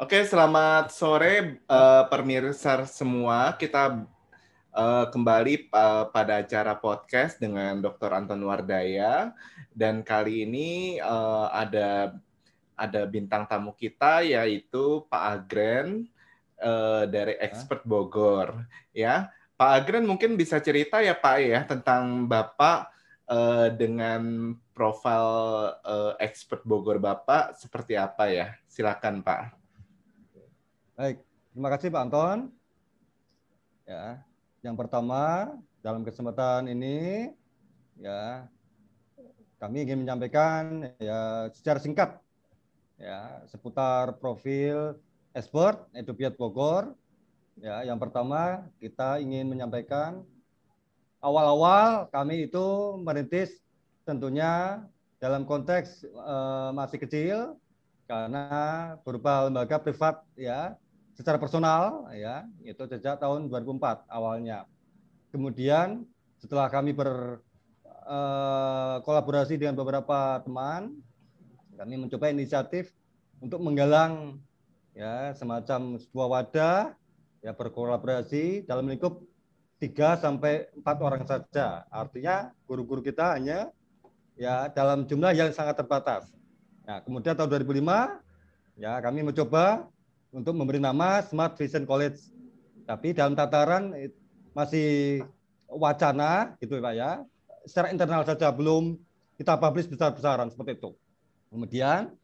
Oke, selamat sore pemirsa semua. Kita kembali pada acara podcast dengan Dr. Anton Wardaya, dan kali ini ada bintang tamu kita yaitu Pak Agren dari Expert Bogor. Ya, Pak Agren mungkin bisa cerita ya Pak ya tentang Bapak dengan profil Expert Bogor Bapak seperti apa ya? Silakan Pak. Baik, terima kasih Pak Anton. Ya, yang pertama dalam kesempatan ini ya kami ingin menyampaikan ya secara singkat ya seputar profil Expert Edupiat Bogor. Ya, yang pertama kita ingin menyampaikan awal-awal kami itu merintis tentunya dalam konteks masih kecil karena berupa lembaga privat ya secara personal ya itu sejak tahun 2004 awalnya. Kemudian setelah kami berkolaborasi dengan beberapa teman, kami mencoba inisiatif untuk menggalang ya semacam sebuah wadah ya berkolaborasi dalam lingkup 3 sampai 4 orang saja. Artinya guru-guru kita hanya ya dalam jumlah yang sangat terbatas. Nah, kemudian tahun 2005 ya kami mencoba untuk memberi nama Smart Vision College. Tapi dalam tataran masih wacana gitu Pak ya. Secara internal saja belum kita publish besar-besaran seperti itu. Kemudian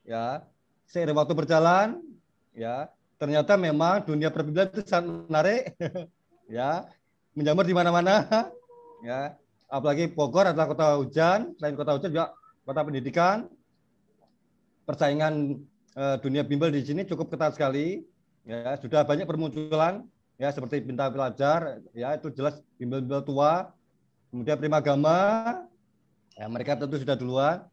ya seiring waktu berjalan ya ternyata memang dunia perbimbingan itu sangat menarik ya menjamur di mana-mana ya apalagi Bogor adalah kota hujan, selain kota hujan juga kota pendidikan. Persaingan dunia bimbel di sini cukup ketat sekali. Ya, sudah banyak permunculan ya seperti Bintang Pelajar, ya itu jelas bimbel-bimbel tua. Kemudian Primagama, ya mereka tentu sudah duluan.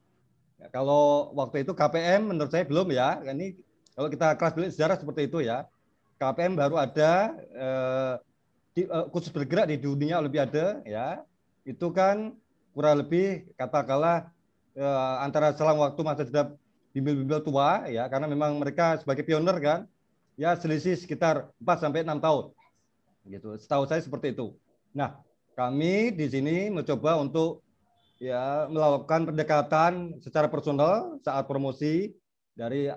Ya, kalau waktu itu KPM menurut saya belum ya. Ini kalau kita kelas belajar sejarah seperti itu ya. KPM baru ada khusus bergerak di dunia Olimpiade ya. Itu kan kurang lebih katakanlah antara selang waktu masa sudah bimbel-bimbel tua ya karena memang mereka sebagai pioner kan ya selisih sekitar 4 sampai 6 tahun gitu. Setahu saya seperti itu. Nah, kami di sini mencoba untuk ya melakukan pendekatan secara personal saat promosi dari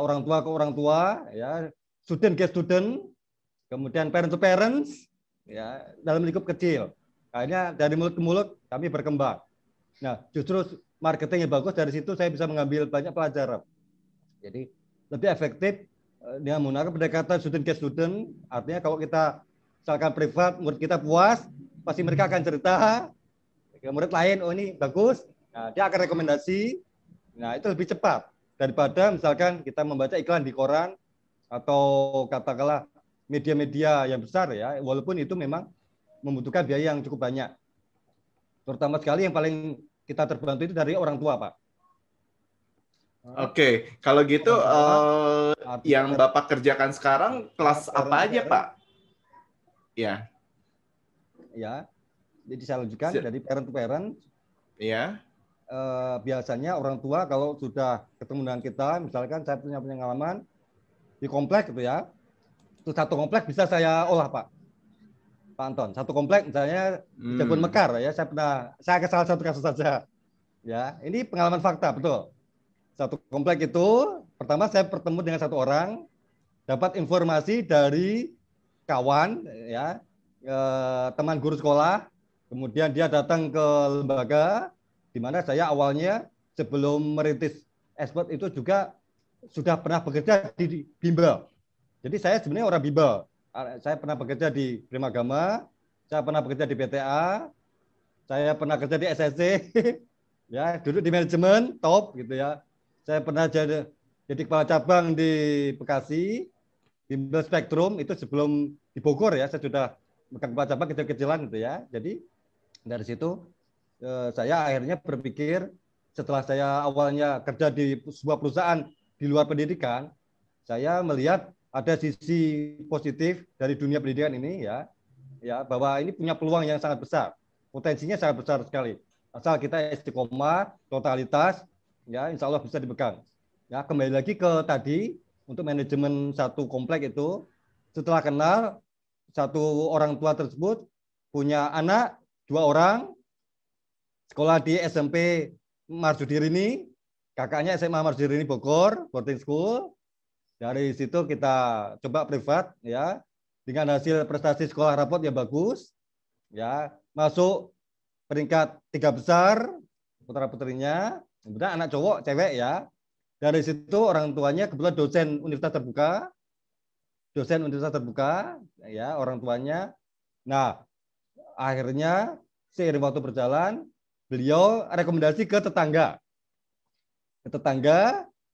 orang tua ke orang tua ya, student ke student, kemudian parent to parents ya dalam lingkup kecil. Akhirnya dari mulut ke mulut kami berkembang. Nah, justru marketing yang bagus dari situ saya bisa mengambil banyak pelajaran. Jadi lebih efektif dengan menggunakan pendekatan student ke student. Artinya kalau kita misalkan privat, murid kita puas, pasti mereka akan cerita ke murid lain, oh ini bagus. Nah, dia akan rekomendasi. Nah, itu lebih cepat daripada misalkan kita membaca iklan di koran atau katakanlah media-media yang besar ya, walaupun itu memang membutuhkan biaya yang cukup banyak. Terutama sekali yang paling kita terbantu itu dari orang tua, Pak. Oke, kalau gitu yang Bapak kerjakan sekarang kelas apa aja, Pak? Ya. Ya, jadi saya lanjutkan dari parent to parent. Ya. Biasanya orang tua kalau sudah ketemu dengan kita, misalkan saya punya pengalaman di komplek gitu ya, itu satu komplek bisa saya olah Pak Anton. Satu komplek misalnya di Jabon Mekar ya, saya ke salah satu kasus saja. Ya, ini pengalaman fakta betul. Satu komplek itu pertama saya bertemu dengan satu orang, dapat informasi dari kawan ya, teman guru sekolah, kemudian dia datang ke lembaga di mana saya awalnya sebelum merintis Expert itu juga sudah pernah bekerja di bimbel. Jadi saya sebenarnya orang bimbel. Saya pernah bekerja di Primagama, saya pernah bekerja di BTA, saya pernah kerja di SSC, ya duduk di manajemen top gitu ya. Saya pernah jadi kepala cabang di Bekasi, bimbel Spektrum itu sebelum di Bogor ya. Saya sudah megang kepala cabang kecil-kecilan gitu ya. Jadi dari situ saya akhirnya berpikir setelah saya awalnya kerja di sebuah perusahaan di luar pendidikan, saya melihat ada sisi positif dari dunia pendidikan ini ya bahwa ini punya peluang yang sangat besar, potensinya sangat besar sekali. Asal kita istiqomah, totalitas, ya insya Allah bisa dipegang. Ya kembali lagi ke tadi, untuk manajemen satu komplek itu. Setelah kenal, satu orang tua tersebut punya anak 2 orang, sekolah di SMP Marzudirini, kakaknya SMA Marzudirini Bogor, boarding school. Dari situ kita coba privat ya, dengan hasil prestasi sekolah rapot yang bagus, ya masuk peringkat 3 besar putra putrinya, kemudian anak cowok cewek ya. Dari situ orang tuanya kebetulan dosen universitas terbuka ya orang tuanya. Nah akhirnya seiring waktu berjalan beliau rekomendasi ke tetangga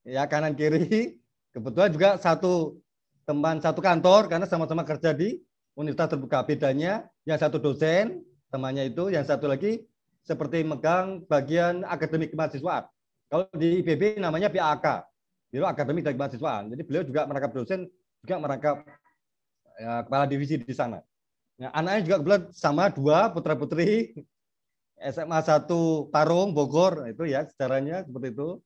ya kanan kiri, kebetulan juga satu teman satu kantor karena sama-sama kerja di universitas terbuka. Bedanya yang satu dosen temannya itu, yang satu lagi seperti megang bagian akademik kemahasiswaan. Kalau di IPB namanya BAK, Biro Akademik dan Kemahasiswaan. Jadi beliau juga merangkap dosen, juga merangkap ya, kepala divisi di sana. Nah, anaknya juga kebetulan sama 2 putra putri SMA 1 Parung Bogor, itu ya sejarahnya seperti itu.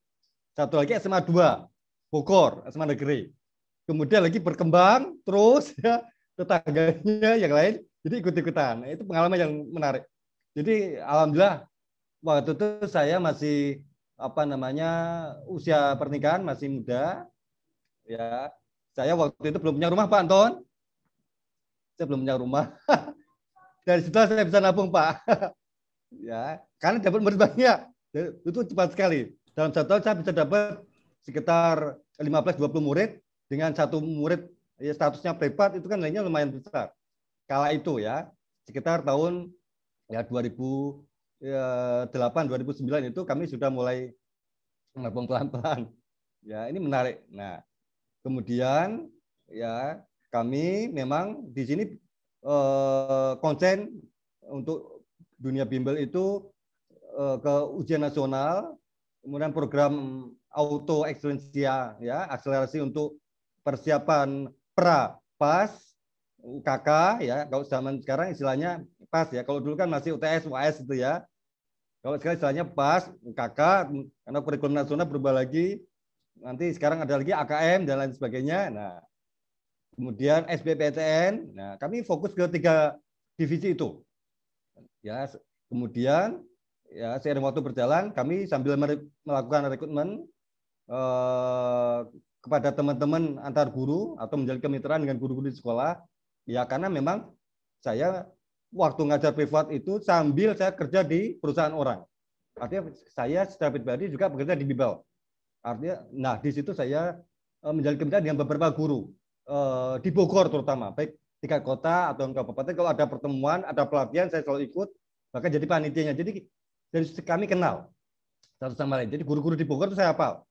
Satu lagi SMA 2 Bogor, SMA negeri. Kemudian lagi berkembang terus ya tetangganya yang lain, jadi ikut-ikutan. Nah, itu pengalaman yang menarik. Jadi alhamdulillah waktu itu saya masih usia pernikahan masih muda ya. Saya waktu itu belum punya rumah Pak Anton. Saya belum punya rumah. Dari situ saya bisa nabung Pak. Ya, karena dapat murid banyak. Itu cepat sekali. Dalam 1 tahun saya bisa dapat sekitar 15-20 murid dengan satu murid ya, statusnya privat, itu kan nilainya lumayan besar. Kala itu ya, sekitar tahun ya 2008-2009 itu kami sudah mulai menabung pelan-pelan. Ya, ini menarik. Nah, kemudian ya kami memang di sini konsen untuk dunia bimbel itu ke ujian nasional, kemudian program auto ekselensia ya, akselerasi untuk persiapan pra pas UKK ya. Kalau zaman sekarang istilahnya pas ya. Kalau dulu kan masih UTS UAS itu ya. Kalau sekarang istilahnya pas UKK karena kurikulum nasional berubah lagi. Nanti sekarang ada lagi AKM dan lain sebagainya. Nah, kemudian SBMPTN. Nah, kami fokus ke 3 divisi itu. Ya, kemudian ya seiring waktu berjalan kami sambil melakukan rekrutmen kepada teman-teman antar guru atau menjalin kemitraan dengan guru-guru di sekolah. Ya karena memang saya waktu ngajar privat itu sambil saya kerja di perusahaan orang. Artinya saya secara pribadi juga bekerja di Bimbel. Artinya, nah di situ saya menjalin kemitraan dengan beberapa guru di Bogor terutama, baik tingkat kota atau kabupaten. Kalau ada pertemuan, ada pelatihan, saya selalu ikut, bahkan jadi panitianya. Jadi dari kami kenal satu sama lain. Jadi guru-guru di Bogor itu saya hafal.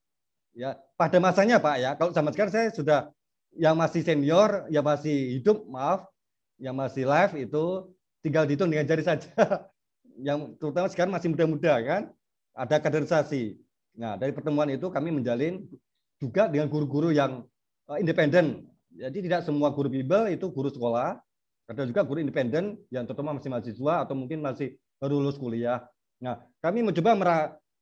Ya, pada masanya Pak ya. Kalau zaman sekarang saya sudah yang masih senior, yang masih hidup, maaf, yang masih live itu tinggal dihitung dengan jari saja. Yang terutama sekarang masih muda-muda kan, ada kaderisasi. Nah, dari pertemuan itu kami menjalin juga dengan guru-guru yang independen. Jadi tidak semua guru Bimbel itu guru sekolah, ada juga guru independen yang terutama masih mahasiswa atau mungkin masih baru lulus kuliah. Nah, kami mencoba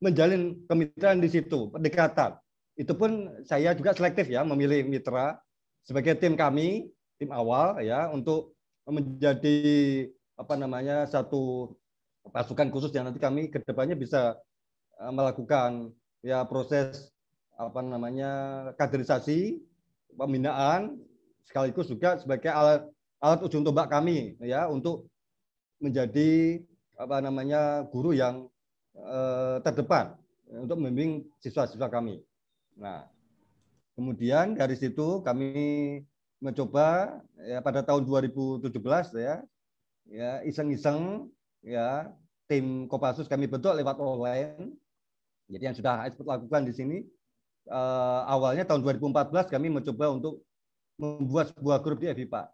menjalin kemitraan di situ, pendekatan. Itu pun saya juga selektif ya, memilih mitra sebagai tim kami, tim awal ya, untuk menjadi satu pasukan khusus yang nanti kami ke depannya bisa melakukan ya proses kaderisasi, pembinaan, sekaligus juga sebagai alat ujung tombak kami ya untuk menjadi guru yang terdepan untuk membimbing siswa-siswa kami. Nah, kemudian dari situ kami mencoba ya pada tahun 2017 ya iseng-iseng ya tim Kopassus kami bentuk lewat online. Jadi yang sudah expert lakukan di sini awalnya tahun 2014 kami mencoba untuk membuat sebuah grup di FB Pak.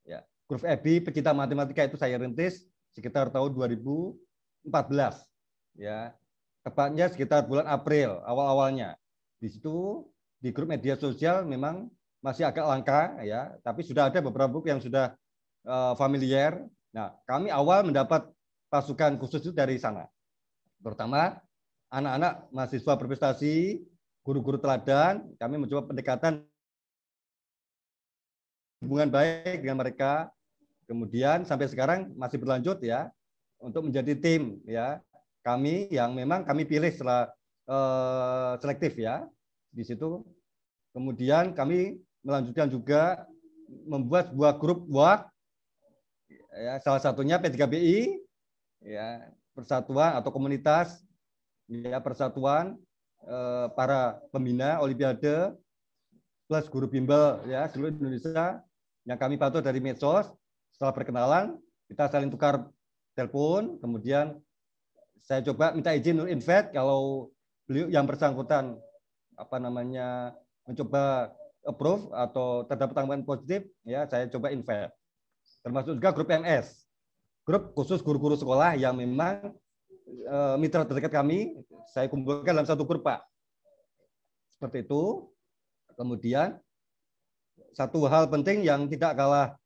Ya, grup FB pecinta matematika itu saya rintis sekitar tahun 2014 ya. Tepatnya sekitar bulan April awal-awalnya. Di situ di grup media sosial memang masih agak langka ya, tapi sudah ada beberapa grup yang sudah familiar. Nah, kami awal mendapat pasukan khusus itu dari sana. Terutama anak-anak mahasiswa berprestasi guru-guru teladan, kami mencoba pendekatan hubungan baik dengan mereka. Kemudian sampai sekarang masih berlanjut ya untuk menjadi tim ya. Kami yang memang kami pilih setelah selektif ya di situ. Kemudian kami melanjutkan juga membuat sebuah grup WhatsApp ya, salah satunya P3BI ya, persatuan atau komunitas ya, persatuan para pembina Olimpiade plus guru bimbel ya seluruh Indonesia yang kami pantau dari medsos. Setelah perkenalan kita saling tukar telepon, kemudian saya coba minta izin untuk invite kalau beliau yang bersangkutan mencoba approve atau terdapat tanggapan positif ya, saya coba invite. Termasuk juga grup MS, grup khusus guru-guru sekolah yang memang mitra terdekat kami, saya kumpulkan dalam satu grup, Pak. Seperti itu. Kemudian satu hal penting yang tidak kalah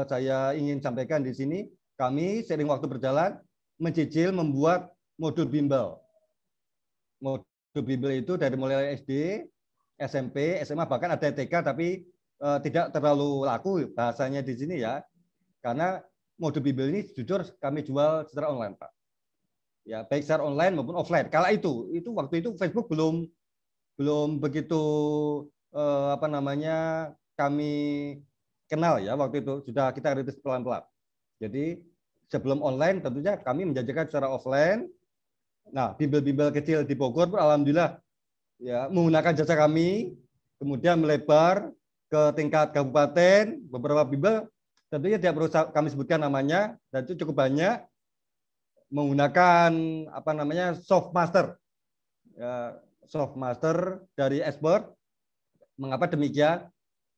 saya ingin sampaikan di sini, kami seiring waktu berjalan mencicil membuat modul bimbel. Modul bimbel itu dari mulai SD, SMP, SMA, bahkan ada TK, tapi tidak terlalu laku bahasanya di sini ya, karena modul bimbel ini jujur kami jual secara online, Pak. Ya, baik secara online maupun offline. Kala itu waktu itu Facebook belum begitu kami kenal ya, waktu itu sudah kita rintis pelan-pelan. Jadi sebelum online tentunya kami menjajakan secara offline. Nah, bimbel-bimbel kecil di Bogor pun alhamdulillah ya menggunakan jasa kami, kemudian melebar ke tingkat kabupaten. Beberapa bimbel tentunya tidak perlu kami sebutkan namanya, dan itu cukup banyak menggunakan soft master ya, soft master dari expert. Mengapa demikian?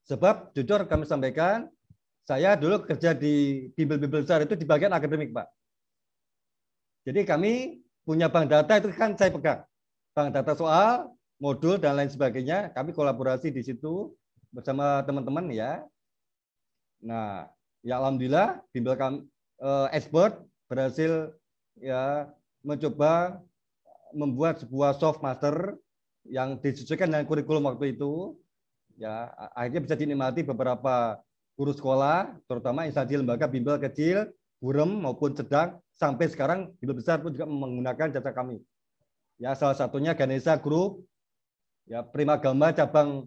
Sebab jujur kami sampaikan, saya dulu kerja di bimbel-bimbel besar itu di bagian akademik, Pak. Jadi kami punya bank data itu kan saya pegang. Bank data soal, modul, dan lain sebagainya. Kami kolaborasi di situ bersama teman-teman ya. Nah, ya alhamdulillah bimbel kami expert berhasil ya mencoba membuat sebuah soft master yang disesuaikan dengan kurikulum waktu itu. Ya, akhirnya bisa dinikmati beberapa guru sekolah, terutama instansi lembaga bimbel kecil, burem maupun sedang, sampai sekarang bimbel besar pun juga menggunakan jasa kami. Ya, salah satunya Ganesha Group, ya Primagama cabang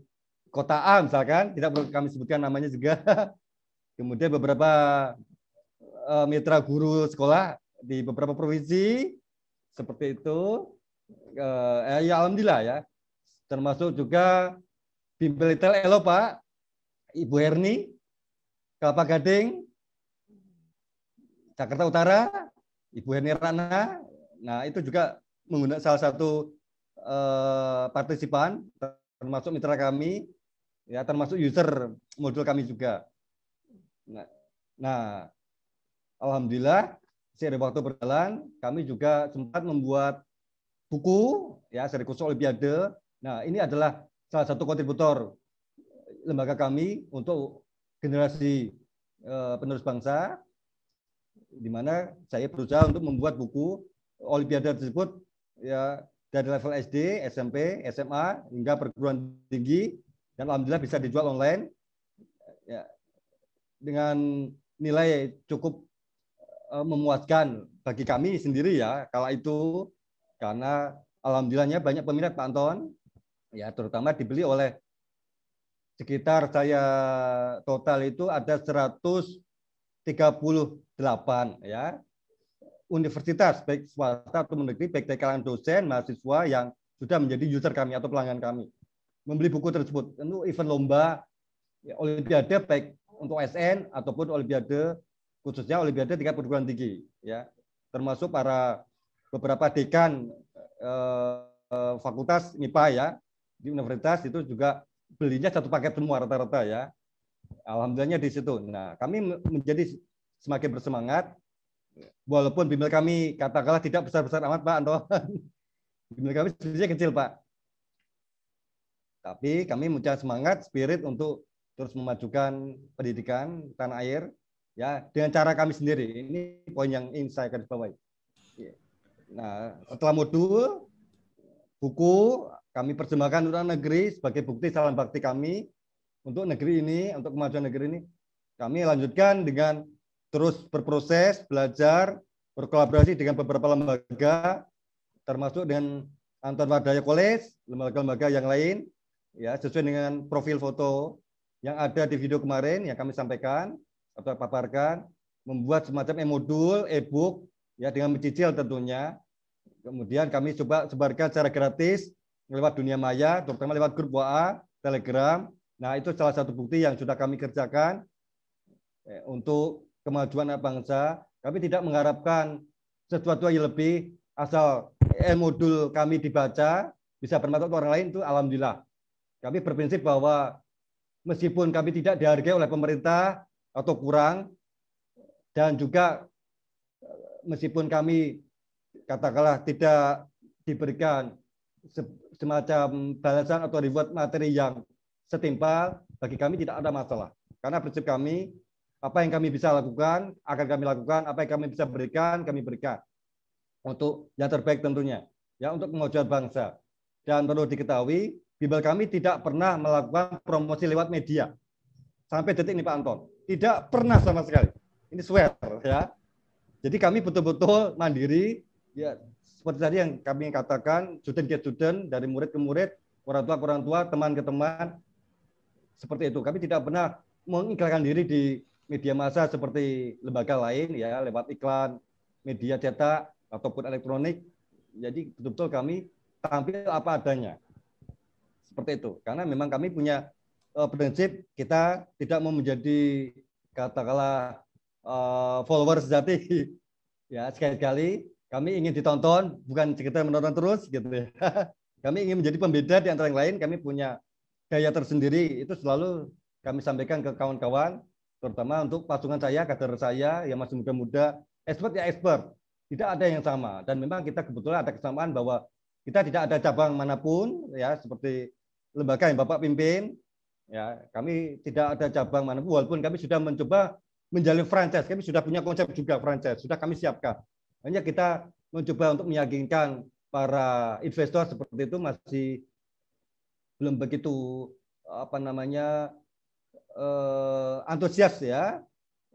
Kota A misalkan, tidak perlu kami sebutkan namanya juga. Kemudian beberapa mitra guru sekolah di beberapa provinsi seperti itu. Ya alhamdulillah ya, termasuk juga bimbel Elo, Pak, Ibu Herni, Kelapa Gading, Jakarta Utara, Ibu Herni Rana. Nah, itu juga menggunakan salah satu partisipan, termasuk mitra kami, ya termasuk user modul kami juga. Nah alhamdulillah seiring waktu berjalan, kami juga sempat membuat buku, ya seri khusus Olimpiade. Nah, ini adalah salah satu kontributor lembaga kami untuk generasi penerus bangsa, di mana saya berusaha untuk membuat buku Olimpiade tersebut ya dari level SD, SMP, SMA hingga perguruan tinggi, dan alhamdulillah bisa dijual online ya, dengan nilai cukup memuaskan bagi kami sendiri ya kala itu, karena alhamdulillahnya banyak peminat, Pak Anton. Ya, terutama dibeli oleh sekitar saya total itu ada 138 ya universitas baik swasta atau negeri, baik dari kalangan dosen, mahasiswa yang sudah menjadi user kami atau pelanggan kami, membeli buku tersebut. Tentu event lomba ya, Olimpiade baik untuk SN ataupun Olimpiade, khususnya Olimpiade tingkat perguruan tinggi ya, termasuk para beberapa dekan fakultas MIPA ya di universitas itu juga belinya satu paket semua rata-rata ya. Alhamdulillahnya di situ. Nah, kami menjadi semakin bersemangat walaupun bimbel kami katakanlah tidak besar-besar amat, Pak Anton. Bimbel kami sebenarnya kecil, Pak. Tapi kami punya semangat, spirit untuk terus memajukan pendidikan tanah air ya dengan cara kami sendiri. Ini poin yang ingin saya garis bawahi. Nah, setelah modul buku kami persembahkan untuk negeri sebagai bukti salam bakti kami untuk negeri ini, untuk kemajuan negeri ini. Kami lanjutkan dengan terus berproses, belajar, berkolaborasi dengan beberapa lembaga, termasuk dengan Anton Wadaya College, lembaga-lembaga yang lain, ya sesuai dengan profil foto yang ada di video kemarin yang kami sampaikan atau paparkan, membuat semacam e-modul, e-book, ya dengan mencicil tentunya. Kemudian kami coba sebarkan secara gratis lewat dunia maya, terutama lewat grup WA, Telegram. Nah, itu salah satu bukti yang sudah kami kerjakan untuk kemajuan bangsa. Kami tidak mengharapkan sesuatu yang lebih, asal modul kami dibaca, bisa bermanfaat untuk orang lain, itu alhamdulillah. Kami berprinsip bahwa meskipun kami tidak dihargai oleh pemerintah atau kurang, dan juga meskipun kami katakanlah tidak diberikan semacam balasan atau reward materi yang setimpal, bagi kami tidak ada masalah. Karena prinsip kami, apa yang kami bisa lakukan, akan kami lakukan, apa yang kami bisa berikan, kami berikan. Untuk yang terbaik tentunya, ya untuk kemajuan bangsa. Dan perlu diketahui, Bimbel kami tidak pernah melakukan promosi lewat media. Sampai detik ini Pak Anton, tidak pernah sama sekali. Ini swear ya. Jadi kami betul-betul mandiri, ya seperti tadi yang kami katakan, student ke student, dari murid ke murid, orang tua ke orang tua, teman ke teman, seperti itu. Kami tidak pernah mengiklankan diri di media massa seperti lembaga lain, ya lewat iklan, media cetak ataupun elektronik. Jadi betul-betul kami tampil apa adanya, seperti itu. Karena memang kami punya prinsip, kita tidak mau menjadi katakanlah follower sejati. Ya sekali-kali kami ingin ditonton, bukan sekedar menonton terus gitu ya. Kami ingin menjadi pembeda di antara yang lain. Kami punya gaya tersendiri, itu selalu kami sampaikan ke kawan-kawan, terutama untuk pasungan saya, kader saya yang masih muda-muda, expert ya expert, tidak ada yang sama. Dan memang kita kebetulan ada kesamaan bahwa kita tidak ada cabang manapun, ya seperti lembaga yang Bapak pimpin, ya kami tidak ada cabang manapun, walaupun kami sudah mencoba menjalin franchise, kami sudah punya konsep juga franchise, sudah kami siapkan. Hanya kita mencoba untuk meyakinkan para investor seperti itu masih belum begitu apa namanya antusias ya,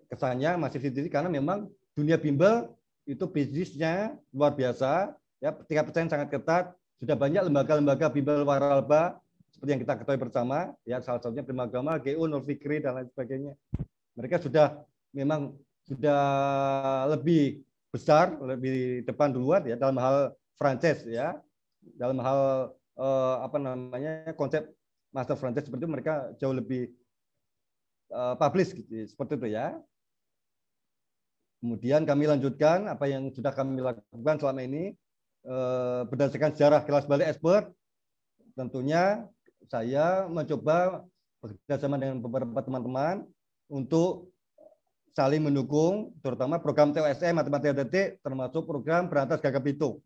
kesannya masih sedikit, karena memang dunia bimbel itu bisnisnya luar biasa ya, tingkat persaingan sangat ketat. Sudah banyak lembaga-lembaga bimbel waralaba seperti yang kita ketahui bersama ya, salah satunya Primagama, GU, Nur Fikri dan lain sebagainya. Mereka sudah memang sudah lebih besar, lebih depan duluan ya dalam hal franchise ya, dalam hal apa namanya konsep master franchise seperti itu, mereka jauh lebih publish gitu, seperti itu ya. Kemudian kami lanjutkan apa yang sudah kami lakukan selama ini berdasarkan sejarah kelas balik expert. Tentunya saya mencoba bekerjasama dengan beberapa teman-teman untuk saling mendukung, terutama program TOSM Matematika Detik, termasuk program Berantas Gagap Pitung.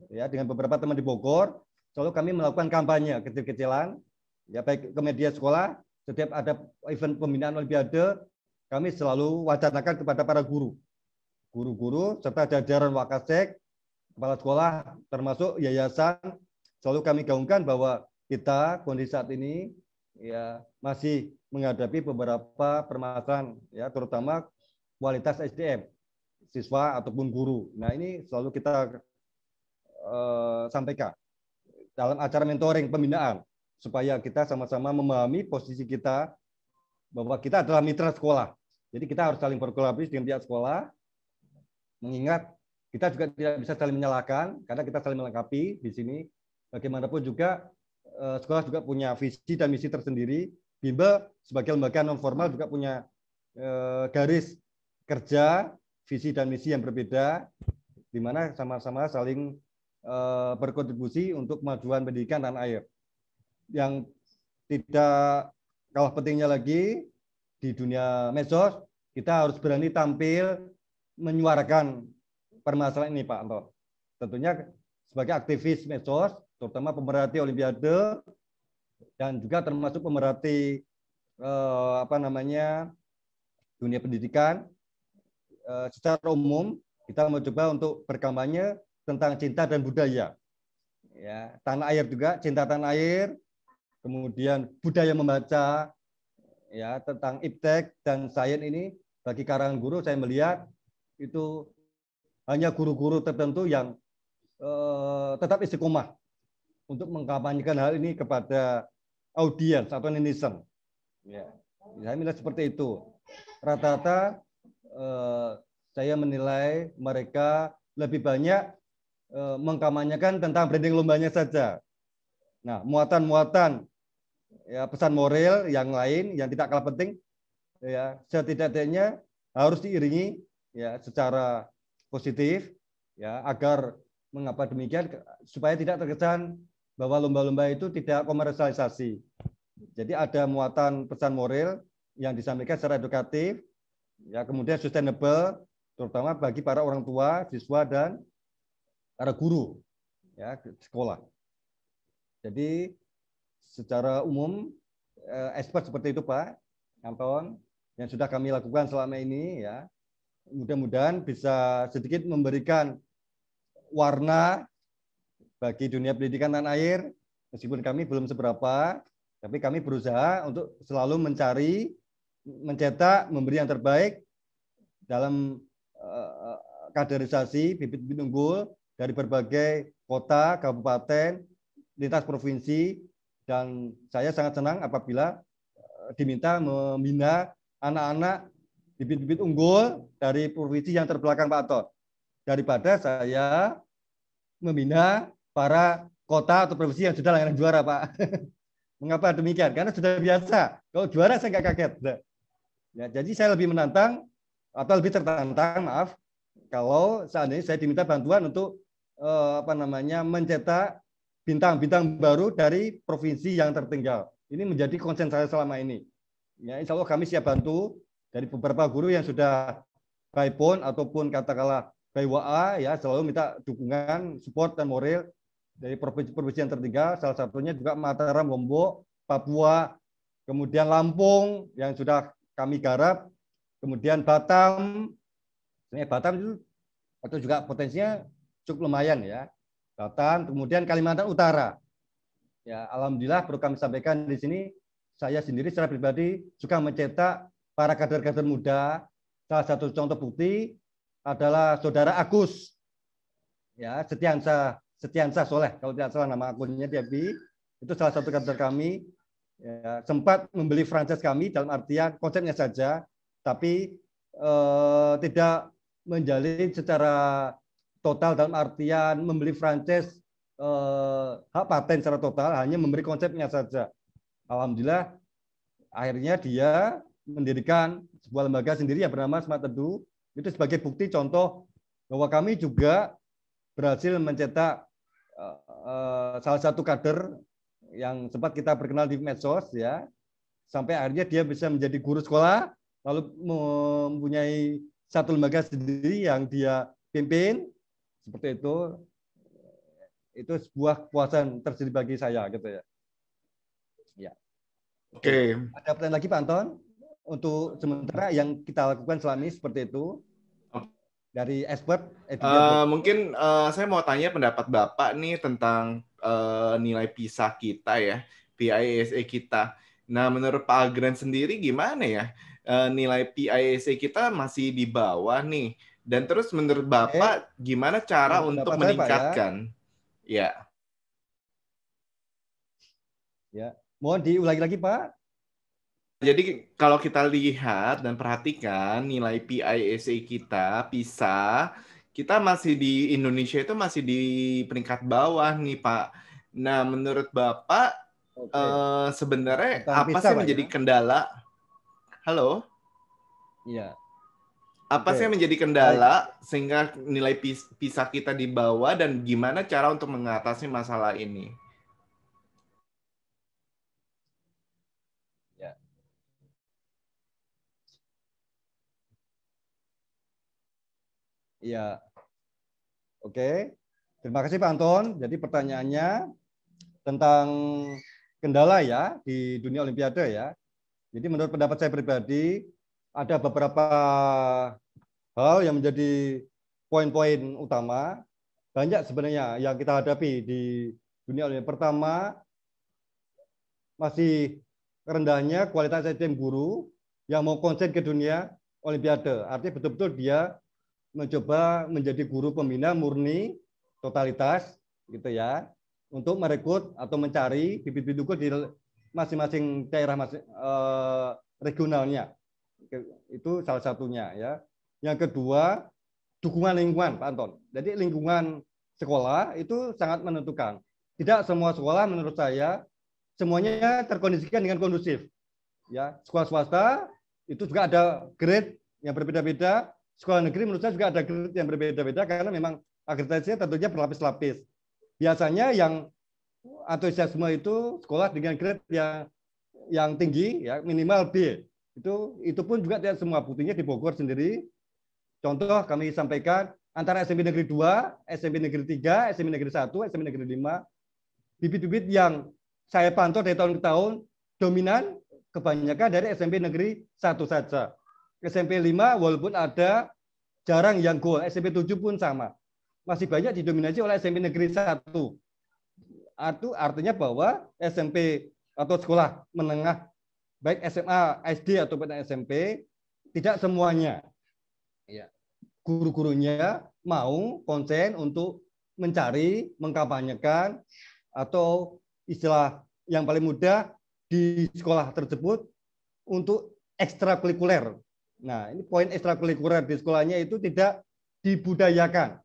Ya, dengan beberapa teman di Bogor, selalu kami melakukan kampanye kecil-kecilan, ya baik ke media sekolah, setiap ada event pembinaan olimpiade, kami selalu wacanakan kepada para guru-guru serta jajaran Wakasek, kepala sekolah, termasuk yayasan, selalu kami gaungkan bahwa kita kondisi saat ini ya masih menghadapi beberapa permasalahan ya, terutama kualitas SDM siswa ataupun guru. Nah, ini selalu kita sampaikan dalam acara mentoring pembinaan supaya kita sama-sama memahami posisi kita bahwa kita adalah mitra sekolah. Jadi kita harus saling berkolaborasi dengan pihak sekolah, mengingat kita juga tidak bisa saling menyalahkan karena kita saling melengkapi di sini. Bagaimanapun juga sekolah juga punya visi dan misi tersendiri. Bimbel sebagai lembaga non formal juga punya garis kerja, visi dan misi yang berbeda, di mana sama-sama saling berkontribusi untuk kemajuan pendidikan tanah air. Yang tidak kalah pentingnya lagi di dunia medsos, kita harus berani tampil menyuarakan permasalahan ini, Pak Anton. Tentunya sebagai aktivis medsos, terutama pemerhati olimpiade dan juga termasuk pemerhati apa namanya dunia pendidikan secara umum, kita mencoba untuk berkampanye tentang cinta dan budaya. ya, tanah air juga, cinta tanah air, kemudian budaya membaca, ya, tentang iptek dan sains ini bagi karangan guru saya melihat itu hanya guru-guru tertentu yang tetap istiqomah untuk mengkampanyekan hal ini kepada audiens atau netizen. Ya, saya melihat seperti itu. Rata-rata saya menilai mereka lebih banyak mengkampanyekan tentang branding lombanya saja. Nah, muatan-muatan ya pesan moral yang lain yang tidak kalah penting ya setidaknya harus diiringi ya secara positif ya agar mengapa demikian supaya tidak terkesan bahwa lomba-lomba itu tidak komersialisasi. Jadi ada muatan pesan moral yang disampaikan secara edukatif ya kemudian sustainable terutama bagi para orang tua, siswa dan para guru ya sekolah. Jadi secara umum expert seperti itu Pak Anton yang sudah kami lakukan selama ini ya mudah-mudahan bisa sedikit memberikan warna bagi dunia pendidikan tanah air meskipun kami belum seberapa tapi kami berusaha untuk selalu mencari mencetak memberi yang terbaik dalam kaderisasi bibit-bibit unggul dari berbagai kota, kabupaten, lintas provinsi, dan saya sangat senang apabila diminta membina anak-anak bibit-bibit unggul dari provinsi yang terbelakang Pak Anton. Daripada saya membina para kota atau provinsi yang sudah langganan juara Pak. Mengapa demikian? Karena sudah biasa. Kalau juara saya nggak kaget. Ya, jadi saya lebih menantang atau lebih tertantang, maaf, kalau seandainya saya diminta bantuan untuk mencetak bintang-bintang baru dari provinsi yang tertinggal. Ini menjadi konsen saya selama ini. Ya, insya Allah kami siap bantu dari beberapa guru yang sudah by phone ataupun katakanlah by WA ya selalu minta dukungan, support dan moral dari provinsi-provinsi yang tertinggal. Salah satunya juga Mataram, Lombok, Papua, kemudian Lampung yang sudah kami garap, kemudian Batam. Sebenarnya Batam itu juga potensinya cukup lumayan ya. Batam, kemudian Kalimantan Utara. Ya, alhamdulillah perlu kami sampaikan di sini saya sendiri secara pribadi juga mencetak para kader-kader muda. Salah satu contoh bukti adalah Saudara Agus. Ya, Setiansa Soleh kalau tidak salah nama akunnya di FB. Itu salah satu kader kami ya, sempat membeli franchise kami dalam artian konsepnya saja tapi tidak menjalin secara total dalam artian membeli franchise hak paten secara total, hanya memberi konsepnya saja. Alhamdulillah akhirnya dia mendirikan sebuah lembaga sendiri yang bernama Smart Edu. Itu sebagai bukti contoh bahwa kami juga berhasil mencetak salah satu kader yang sempat kita perkenal di medsos ya, sampai akhirnya dia bisa menjadi guru sekolah, lalu mempunyai satu lembaga sendiri yang dia pimpin. Seperti itu sebuah kepuasan tersendiri bagi saya gitu ya. Ya. Oke. Ada pertanyaan lagi Pak Anton? Untuk sementara yang kita lakukan selama ini seperti itu. Dari expert. Mungkin saya mau tanya pendapat Bapak nih tentang nilai PISA kita ya, PISA kita. Nah, menurut Pak Agren sendiri gimana ya? Nilai PISA kita masih di bawah nih. Dan terus menurut Bapak gimana cara untuk meningkatkan? Ya. Ya, mohon diulangi lagi Pak. Jadi kalau kita lihat dan perhatikan nilai PISA kita, PISA, kita masih di Indonesia itu masih di peringkat bawah nih Pak. Nah, menurut Bapak sebenarnya apa sih menjadi kendala? Halo? Iya. Apa sih yang menjadi kendala sehingga nilai PISA kita di bawah dan gimana cara untuk mengatasi masalah ini? Ya. Iya. Oke. Terima kasih Pak Anton. Jadi pertanyaannya tentang kendala ya di dunia Olimpiade ya. Jadi menurut pendapat saya pribadi ada beberapa hal yang menjadi poin-poin utama. Banyak sebenarnya yang kita hadapi di dunia Olimpiade. Pertama, masih rendahnya kualitas SDM guru yang mau konsen ke dunia Olimpiade. Artinya betul-betul dia mencoba menjadi guru pembina murni totalitas gitu ya, untuk merekrut atau mencari bibit-bibit unggul di masing-masing daerah regionalnya. Itu salah satunya ya. Yang kedua, dukungan lingkungan, Pak Anton. Jadi lingkungan sekolah itu sangat menentukan. Tidak semua sekolah menurut saya semuanya terkondisikan dengan kondusif. Ya, sekolah swasta itu juga ada grade yang berbeda-beda. Sekolah negeri menurut saya juga ada grade yang berbeda-beda karena memang akreditasinya tentunya berlapis-lapis. Biasanya yang antusiasme itu sekolah dengan grade yang tinggi, ya minimal B. Itu pun juga tidak semua, buktinya di Bogor sendiri. Contoh kami sampaikan antara SMP Negeri 2, SMP Negeri 3, SMP Negeri 1, SMP Negeri 5, bibit-bibit yang saya pantau dari tahun ke tahun dominan kebanyakan dari SMP Negeri 1 saja. SMP 5 walaupun ada jarang yang gol, SMP 7 pun sama. Masih banyak didominasi oleh SMP Negeri 1. Artinya bahwa SMP atau sekolah menengah baik SMA, SD ataupun SMP tidak semuanya ya, guru-gurunya mau konsen untuk mencari, mengkampanyekan atau istilah yang paling mudah di sekolah tersebut untuk ekstrakurikuler. Nah, ini poin ekstrakurikuler di sekolahnya itu tidak dibudayakan,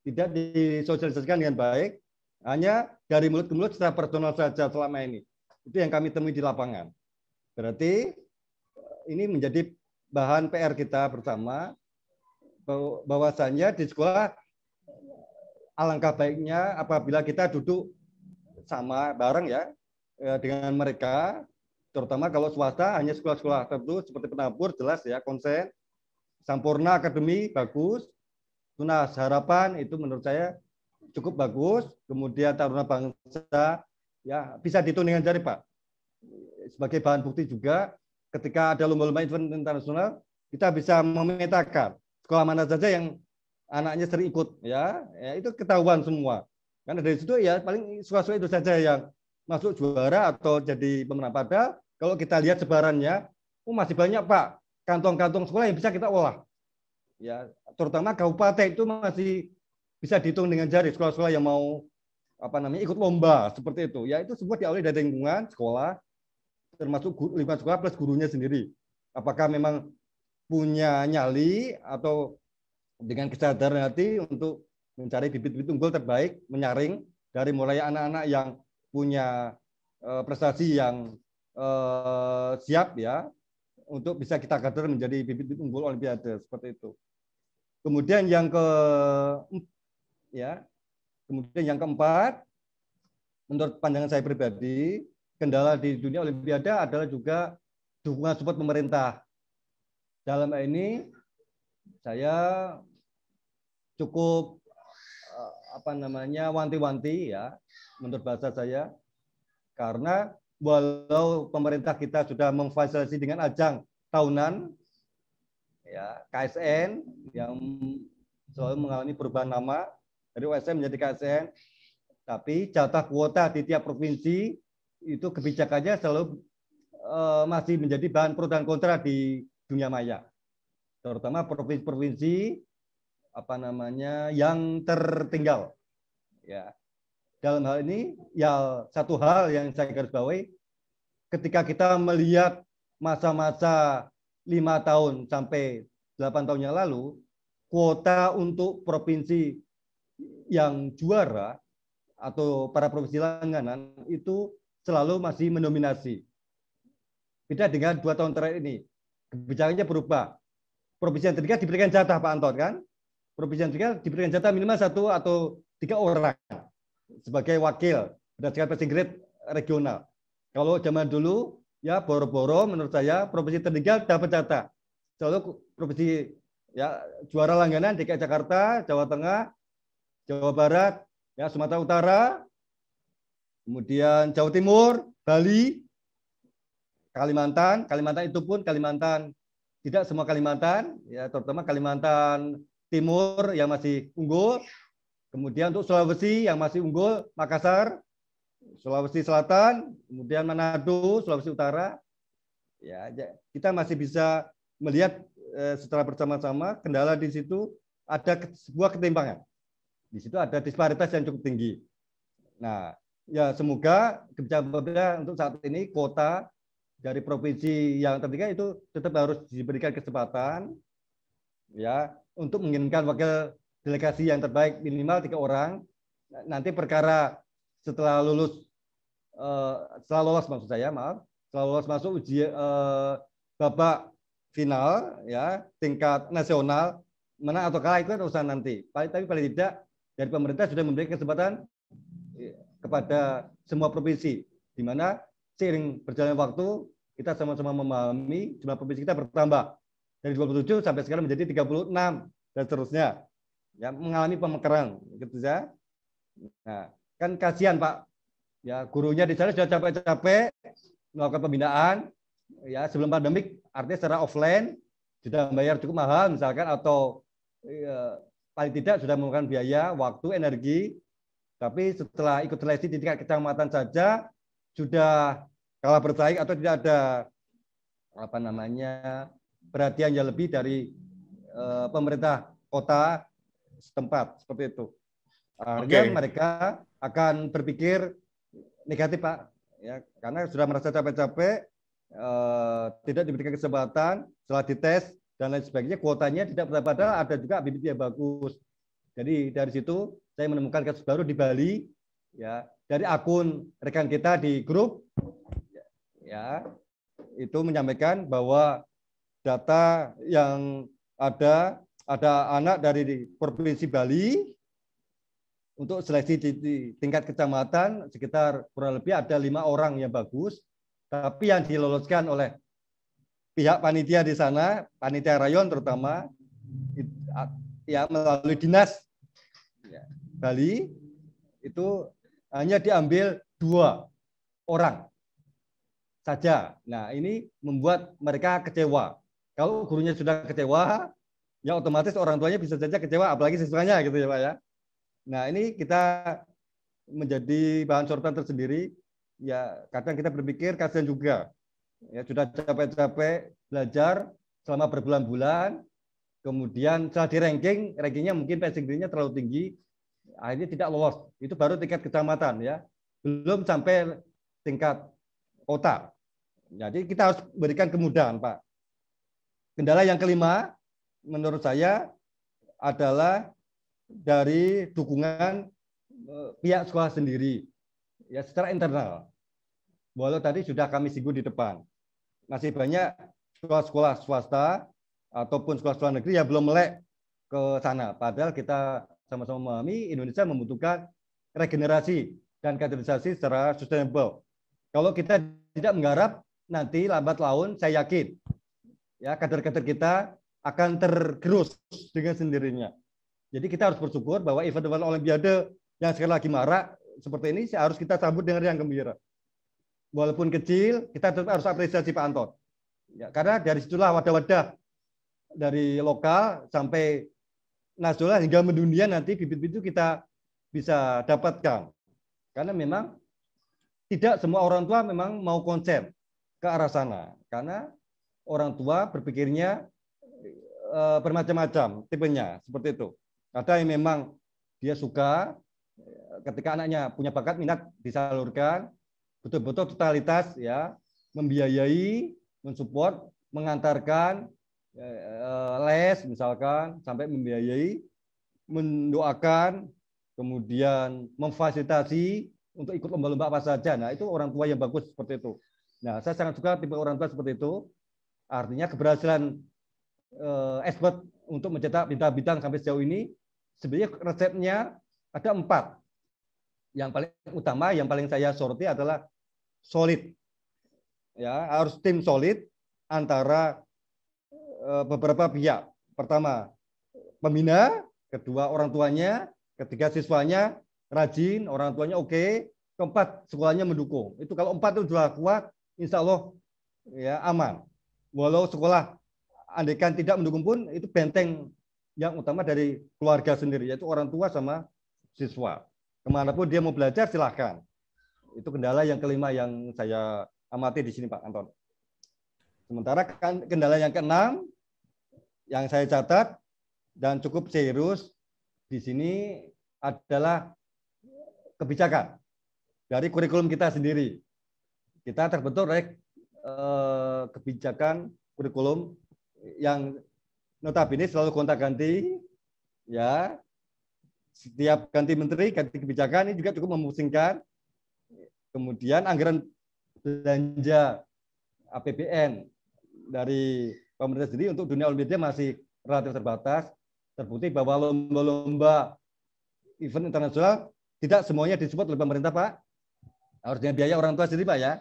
tidak disosialisasikan dengan baik, hanya dari mulut ke mulut secara personal saja selama ini. Itu yang kami temui di lapangan. Berarti ini menjadi bahan PR kita bersama, bahwasannya di sekolah alangkah baiknya apabila kita duduk sama bareng ya dengan mereka, terutama kalau swasta hanya sekolah-sekolah tertentu seperti penabur jelas ya konsen, Sampurna Akademi bagus, Tunas Harapan itu menurut saya cukup bagus, kemudian Taruna Bangsa ya bisa dihitung dengan jari Pak. Sebagai bahan bukti juga ketika ada lomba-lomba event internasional kita bisa memetakan sekolah mana saja yang anaknya sering ikut ya itu ketahuan semua. Karena dari situ ya paling sekolah-sekolah itu saja yang masuk juara atau jadi pemenang. Padahal kalau kita lihat sebarannya, masih banyak Pak kantong-kantong sekolah yang bisa kita olah. Ya, terutama kabupaten itu masih bisa dihitung dengan jari sekolah-sekolah yang mau ikut lomba seperti itu. Ya itu semua diawali dari lingkungan sekolah, termasuk lingkungan sekolah plus gurunya sendiri. Apakah memang punya nyali atau dengan kesadaran hati untuk mencari bibit-bibit unggul terbaik, menyaring dari mulai anak-anak yang punya prestasi yang siap ya untuk bisa kita kader menjadi bibit-bibit unggul Olimpiade seperti itu. Kemudian yang keempat, menurut pandangan saya pribadi, kendala di dunia Olimpiade adalah juga dukungan support pemerintah. Dalam hal ini saya cukup wanti-wanti ya menurut bahasa saya, karena walau pemerintah kita sudah memfasilitasi dengan ajang tahunan ya KSN yang selalu mengalami perubahan nama dari OSM menjadi KSN, tapi jatah kuota di tiap provinsi itu kebijakannya selalu masih menjadi bahan pro dan kontra di dunia maya, terutama provinsi-provinsi yang tertinggal ya. Dalam hal ini ya satu hal yang saya garis bawahi, ketika kita melihat masa-masa 5 tahun sampai 8 tahun yang lalu, kuota untuk provinsi yang juara atau para provinsi langganan itu selalu masih mendominasi. Beda dengan 2 tahun terakhir ini, kebijakannya berubah. Provinsi yang ketiga diberikan jatah Pak Anton kan? Provinsi yang ketiga diberikan jatah minimal 1 atau 3 orang sebagai wakil berdasarkan passing grade regional. Kalau zaman dulu ya boro-boro menurut saya provinsi tertinggal dapat jatah. Selalu provinsi ya juara langganan DKI Jakarta, Jawa Tengah, Jawa Barat, ya Sumatera Utara, kemudian Jawa Timur, Bali, Kalimantan itu pun Kalimantan, tidak semua Kalimantan, ya terutama Kalimantan Timur yang masih unggul. Kemudian untuk Sulawesi yang masih unggul, Makassar, Sulawesi Selatan, kemudian Manado, Sulawesi Utara. Ya, kita masih bisa melihat secara bersama-sama kendala di situ ada sebuah ketimpangan. Di situ ada disparitas yang cukup tinggi. Nah, ya semoga kebijakan pemerintah untuk saat ini kota dari provinsi yang tertinggal itu tetap harus diberikan kesempatan ya untuk mengirimkan wakil delegasi yang terbaik minimal 3 orang. Nanti perkara setelah lulus setelah lolos maksud saya, maaf, setelah lolos masuk uji babak final ya tingkat nasional menang atau kalah itu kan urusan nanti. Tapi paling tidak dari pemerintah sudah memberikan kesempatan kepada semua provinsi, di mana seiring berjalannya waktu kita sama-sama memahami jumlah provinsi kita bertambah dari 27 sampai sekarang menjadi 36 dan seterusnya, ya mengalami pemekaran, gitu ya. Nah, kan kasihan Pak, ya gurunya di sana sudah capek-capek melakukan pembinaan, ya sebelum pandemik, artinya secara offline sudah membayar cukup mahal misalkan atau paling tidak sudah menggunakan biaya, waktu, energi. Tapi setelah ikut seleksi di tingkat kecamatan saja sudah kalah bersaing atau tidak ada perhatian yang lebih dari pemerintah kota setempat seperti itu. Akhirnya mereka akan berpikir negatif Pak, ya karena sudah merasa capek-capek, tidak diberikan kesempatan setelah dites dan lain sebagainya, kuotanya tidak padahal ada juga bibit yang bagus. Jadi dari situ saya menemukan kasus baru di Bali, ya dari akun rekan kita di grup, ya itu menyampaikan bahwa data yang ada anak dari provinsi Bali untuk seleksi di tingkat kecamatan sekitar kurang lebih ada 5 orang yang bagus, tapi yang diloloskan oleh pihak panitia di sana, panitia rayon terutama, ya melalui dinas Bali itu hanya diambil 2 orang saja. Nah, ini membuat mereka kecewa. Kalau gurunya sudah kecewa, ya otomatis orang tuanya bisa saja kecewa, apalagi siswanya gitu ya Pak ya. Nah, ini kita menjadi bahan sorotan tersendiri. Ya, kadang kita berpikir kasihan juga. Ya, sudah capek-capek belajar selama berbulan-bulan, kemudian setelah di rankingnya mungkin passing grade-nya terlalu tinggi, akhirnya tidak lolos. Itu baru tingkat kecamatan ya, belum sampai tingkat kota. Jadi kita harus berikan kemudahan Pak. Kendala yang kelima menurut saya adalah dari dukungan pihak sekolah sendiri ya secara internal. Walau tadi sudah kami singgung di depan, masih banyak sekolah-sekolah swasta ataupun sekolah-sekolah negeri yang belum melek ke sana. Padahal kita sama-sama memahami Indonesia membutuhkan regenerasi dan kaderisasi secara sustainable. Kalau kita tidak menggarap, nanti lambat laun saya yakin ya kader-kader kita akan tergerus dengan sendirinya. Jadi kita harus bersyukur bahwa event-event Olimpiade yang sekali lagi marak seperti ini harus kita sambut dengan yang gembira. Walaupun kecil, kita tetap harus apresiasi Pak Anton. Ya, karena dari situlah wadah-wadah dari lokal sampai nasional hingga mendunia nanti bibit-bibit itu kita bisa dapatkan. Karena memang tidak semua orang tua memang mau konsen ke arah sana. Karena orang tua berpikirnya bermacam-macam tipenya seperti itu. Ada yang memang dia suka ketika anaknya punya bakat minat disalurkan betul-betul totalitas ya membiayai, mensupport, mengantarkan les misalkan sampai membiayai, mendoakan, kemudian memfasilitasi untuk ikut lomba-lomba apa saja. Nah, itu orang tua yang bagus seperti itu. Nah, saya sangat suka tipe orang tua seperti itu. Artinya keberhasilan expert untuk mencetak bintang-bintang sampai sejauh ini sebenarnya resepnya ada 4. Yang paling utama, yang paling saya soroti adalah solid. Ya, harus tim solid antara beberapa pihak. Pertama, pembina, kedua orang tuanya, ketiga siswanya rajin, orang tuanya oke, keempat sekolahnya mendukung. Itu kalau 4 itu sudah kuat, insya Allah ya aman. Walau sekolah andaikan tidak mendukung pun itu benteng yang utama dari keluarga sendiri, yaitu orang tua sama siswa. Kemanapun dia mau belajar silahkan. Itu kendala yang kelima yang saya amati di sini Pak Anton. Sementara kendala yang keenam yang saya catat dan cukup serius di sini adalah kebijakan dari kurikulum kita sendiri. Kita terbentuk oleh kebijakan kurikulum yang notabene selalu gonta-ganti, ya. Setiap ganti menteri, ganti kebijakan ini juga cukup memusingkan. Kemudian anggaran belanja APBN dari pemerintah sendiri untuk dunia olimpiade masih relatif terbatas. Terbukti bahwa lomba-lomba event internasional tidak semuanya disupport oleh pemerintah, Pak. Harus dengan biaya orang tua sendiri, Pak, ya.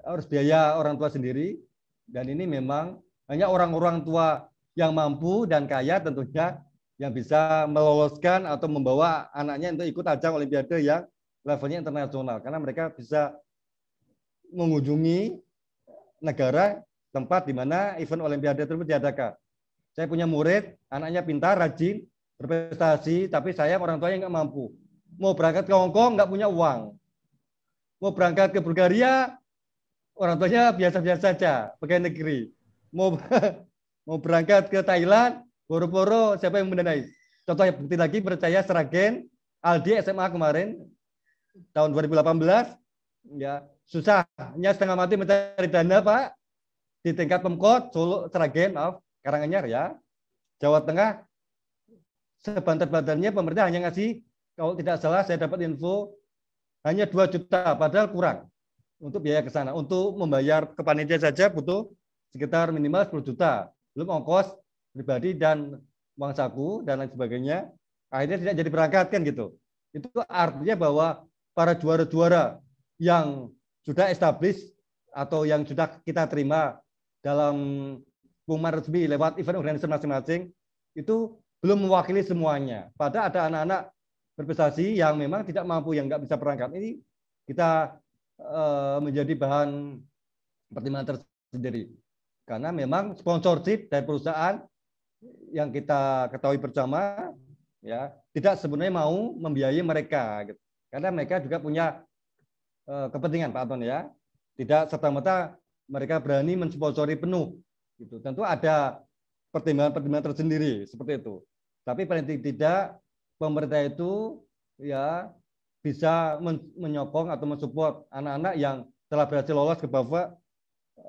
Harus biaya orang tua sendiri. Dan ini memang hanya orang-orang tua yang mampu dan kaya tentunya yang bisa meloloskan atau membawa anaknya untuk ikut ajang olimpiade yang levelnya internasional. Karena mereka bisa mengunjungi negara tempat di mana event olimpiade tersebut diadakan. Saya punya murid, anaknya pintar, rajin, berprestasi, tapi sayang orang tuanya nggak mampu. Mau berangkat ke Hongkong nggak punya uang. Mau berangkat ke Bulgaria, orang tuanya biasa-biasa saja, pegawai negeri. Mau berangkat ke Thailand, boro-boro siapa yang mendanai. Contohnya bukti lagi percaya Sragen, Aldi SMA kemarin, tahun 2018, ya susahnya setengah mati mencari dana, Pak, di tingkat Pemkot, Solo, Sragen, Karanganyar, ya. Jawa Tengah, sebantar-bantarnya pemerintah hanya ngasih, kalau tidak salah saya dapat info, hanya 2 juta, padahal kurang untuk biaya ke sana. Untuk membayar ke panitia saja butuh sekitar minimal 10 juta. Belum ongkos pribadi dan uang saku dan lain sebagainya. Akhirnya tidak jadi berangkat kan gitu. Itu artinya bahwa para juara-juara yang sudah established atau yang sudah kita terima dalam pengumuman resmi lewat event organizer masing-masing itu belum mewakili semuanya. Padahal ada anak-anak berprestasi yang memang tidak mampu, yang nggak bisa berangkat. Ini kita menjadi bahan pertimbangan tersendiri. Karena memang sponsorship dari perusahaan yang kita ketahui bersama, ya, tidak sebenarnya mau membiayai mereka, gitu. Karena mereka juga punya kepentingan, Pak Anton, ya. Tidak serta-merta mereka berani mensponsori penuh, gitu. Tentu ada pertimbangan-pertimbangan tersendiri seperti itu. Tapi paling tidak pemerintah itu, ya, bisa menyokong atau mensupport anak-anak yang telah berhasil lolos ke babak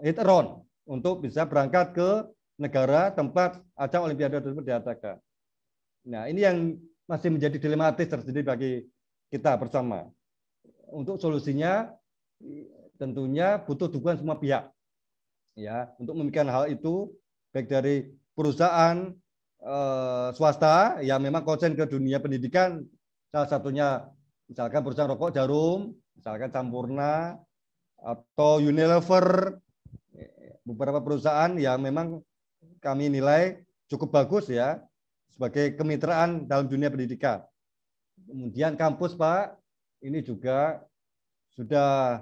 hit round untuk bisa berangkat ke negara tempat ajang olimpiade tersebut diadakan. Nah, ini yang masih menjadi dilematis tersendiri bagi kita bersama. Untuk solusinya tentunya butuh dukungan semua pihak, ya, untuk memikirkan hal itu, baik dari perusahaan swasta yang memang konsen ke dunia pendidikan, salah satunya misalkan perusahaan rokok Jarum, misalkan Sampurna atau Unilever, beberapa perusahaan yang memang kami nilai cukup bagus, ya, sebagai kemitraan dalam dunia pendidikan. Kemudian kampus, Pak, ini juga sudah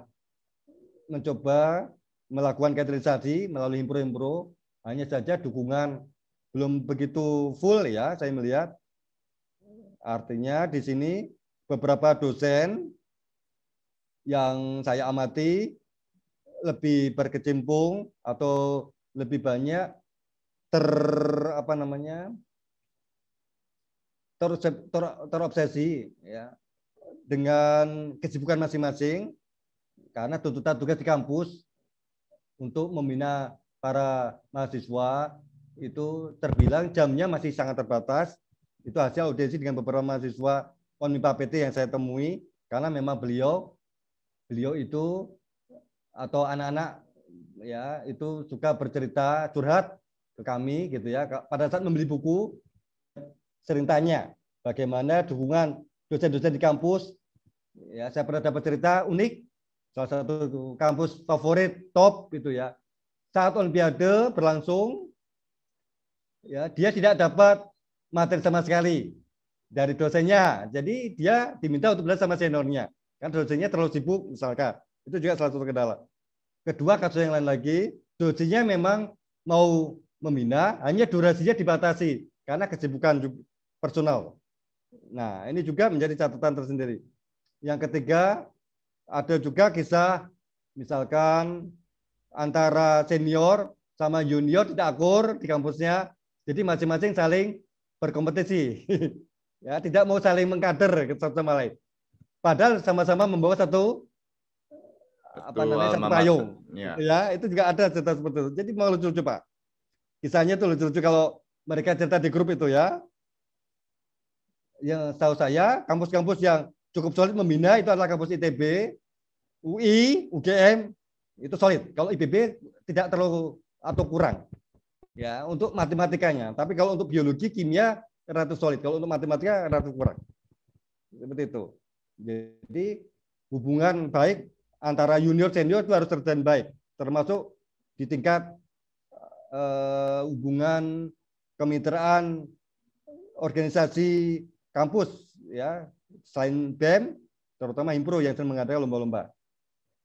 mencoba melakukan kaderisasi melalui himpro-himpro, hanya saja dukungan belum begitu full, ya, saya melihat. Artinya di sini beberapa dosen yang saya amati lebih berkecimpung atau lebih banyak terobsesi, ya, dengan kesibukan masing-masing, karena tuntutan tugas di kampus untuk membina para mahasiswa itu terbilang jamnya masih sangat terbatas. Itu hasil audiensi dengan beberapa mahasiswa Unmipa PT yang saya temui, karena memang beliau itu atau anak-anak, ya, itu suka bercerita, curhat ke kami, gitu, ya. Pada saat membeli buku sering tanya bagaimana dukungan dosen-dosen di kampus. Ya, saya pernah dapat cerita unik, salah satu kampus favorit top, gitu, ya. Saat olimpiade berlangsung, ya, dia tidak dapat materi sama sekali dari dosennya. Jadi dia diminta untuk belajar sama seniornya. Kan dosennya terlalu sibuk misalkan. Itu juga salah satu kendala. Kedua, kasus yang lain lagi, dosennya memang mau membina, hanya durasinya dibatasi karena kesibukan personal. Nah, ini juga menjadi catatan tersendiri. Yang ketiga, ada juga kisah misalkan antara senior sama junior tidak akur di kampusnya, jadi masing-masing saling berkompetisi. Ya, tidak mau saling mengkader satu sama lain. Padahal sama-sama membawa satu Betul, satu alma mater. payung. Ya. Ya, itu juga ada cerita seperti itu. Jadi mau lucu-lucu, Pak. Kisahnya itu lucu-lucu kalau mereka cerita di grup itu ya. Yang tahu saya, kampus-kampus yang cukup solid membina itu adalah kampus ITB, UI, UGM, itu solid. Kalau IPB tidak terlalu atau kurang. Ya, untuk matematikanya. Tapi kalau untuk biologi, kimia relatif solid. Kalau untuk matematika relatif kurang. Seperti itu. Jadi hubungan baik antara junior senior itu harus terjalin baik, termasuk di tingkat hubungan kemitraan organisasi kampus ya, selain BEM terutama Himpro yang sering mengadakan lomba-lomba.